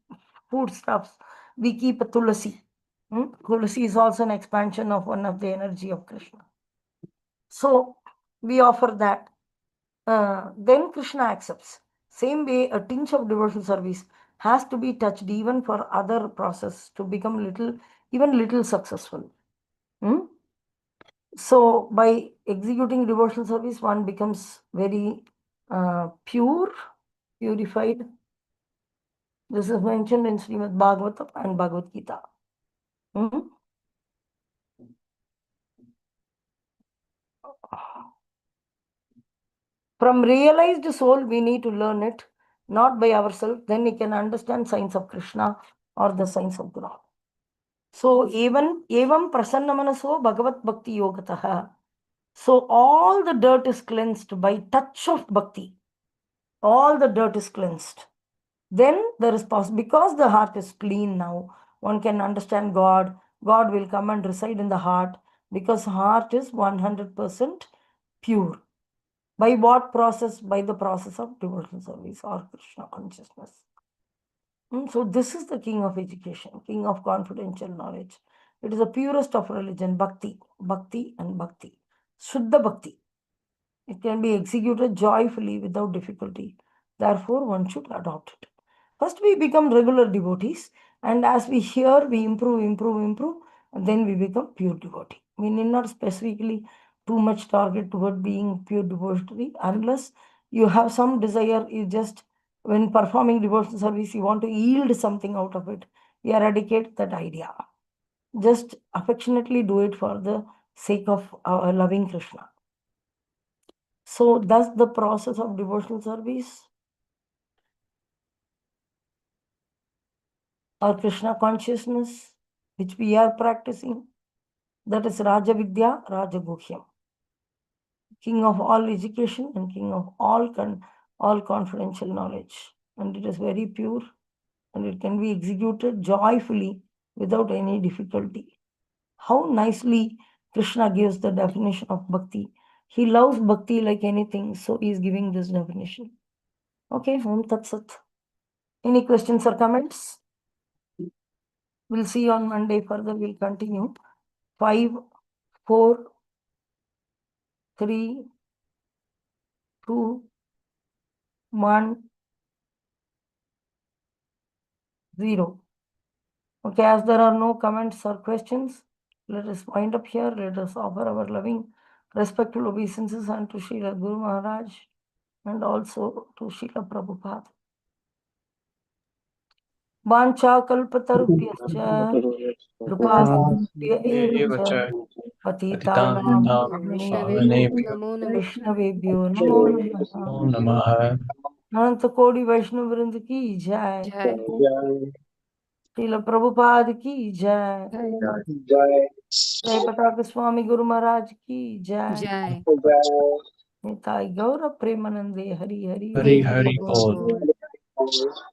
Speaker 1: foodstuffs, we keep a tulasi. Tulasi is also an expansion of one of the energy of Krishna. So we offer that. Then Krishna accepts. Same way, a tinge of devotional service has to be touched even for other process to become even little successful. So by executing devotional service, one becomes very purified. This is mentioned in Srimad Bhagavatam and Bhagavad Gita. From realized soul, we need to learn it, not by ourselves. Then we can understand signs of Krishna or the signs of Guru. So evam prasannamanaso bhagavat bhakti yogataha. So all the dirt is cleansed by touch of bhakti. All the dirt is cleansed. Then there is because the heart is clean now, one can understand God. God will come and reside in the heart because heart is 100% pure. By what process? By the process of devotional service or Krishna consciousness. So this is the king of education, king of confidential knowledge. It is the purest of religion, bhakti, bhakti and bhakti. Shuddha bhakti. It can be executed joyfully without difficulty. Therefore, one should adopt it. First, we become regular devotees, and as we hear, we improve, and then we become pure devotee. We need not specifically too much target toward being pure devotee, unless you have some desire. You just, when performing devotional service, you want to yield something out of it. You eradicate that idea. Just affectionately do it for the sake of our loving Krishna. So thus the process of devotional service or Krishna consciousness, which we are practicing, that is Raja Vidya, Raja Guhyam, king of all education and king of all confidential knowledge. And it is very pure and it can be executed joyfully without any difficulty. How nicely Krishna gives the definition of bhakti. He loves bhakti like anything, so he is giving this definition. Okay, Om Tat Sat. Any questions or comments? We'll see on Monday further. We'll continue. 5, 4, 3, 2, 1, 0. Okay, as there are no comments or questions, Let us wind up here. Let us offer our loving, respectful obeisances unto Srila Guru Maharaj and also to Srila Prabhupada. Vancha kalpatarubhyascha कृपासिन्धुभ्य एव च पतितानां
Speaker 3: पावनेभ्यो
Speaker 2: नमो नमः।
Speaker 1: वैष्णवेभ्यो नमो नमः।
Speaker 3: नमः।
Speaker 1: अनंत कोटि वैष्णव वृंद की जय।
Speaker 2: जय
Speaker 1: श्रील प्रभुपाद की जय।
Speaker 2: जय
Speaker 1: जय पताका स्वामी गुरु महाराज की जय।
Speaker 2: जय
Speaker 1: निताई गौर प्रेमानंदे हरि हरि
Speaker 3: हरि
Speaker 1: बोल।
Speaker 3: हरि बोल।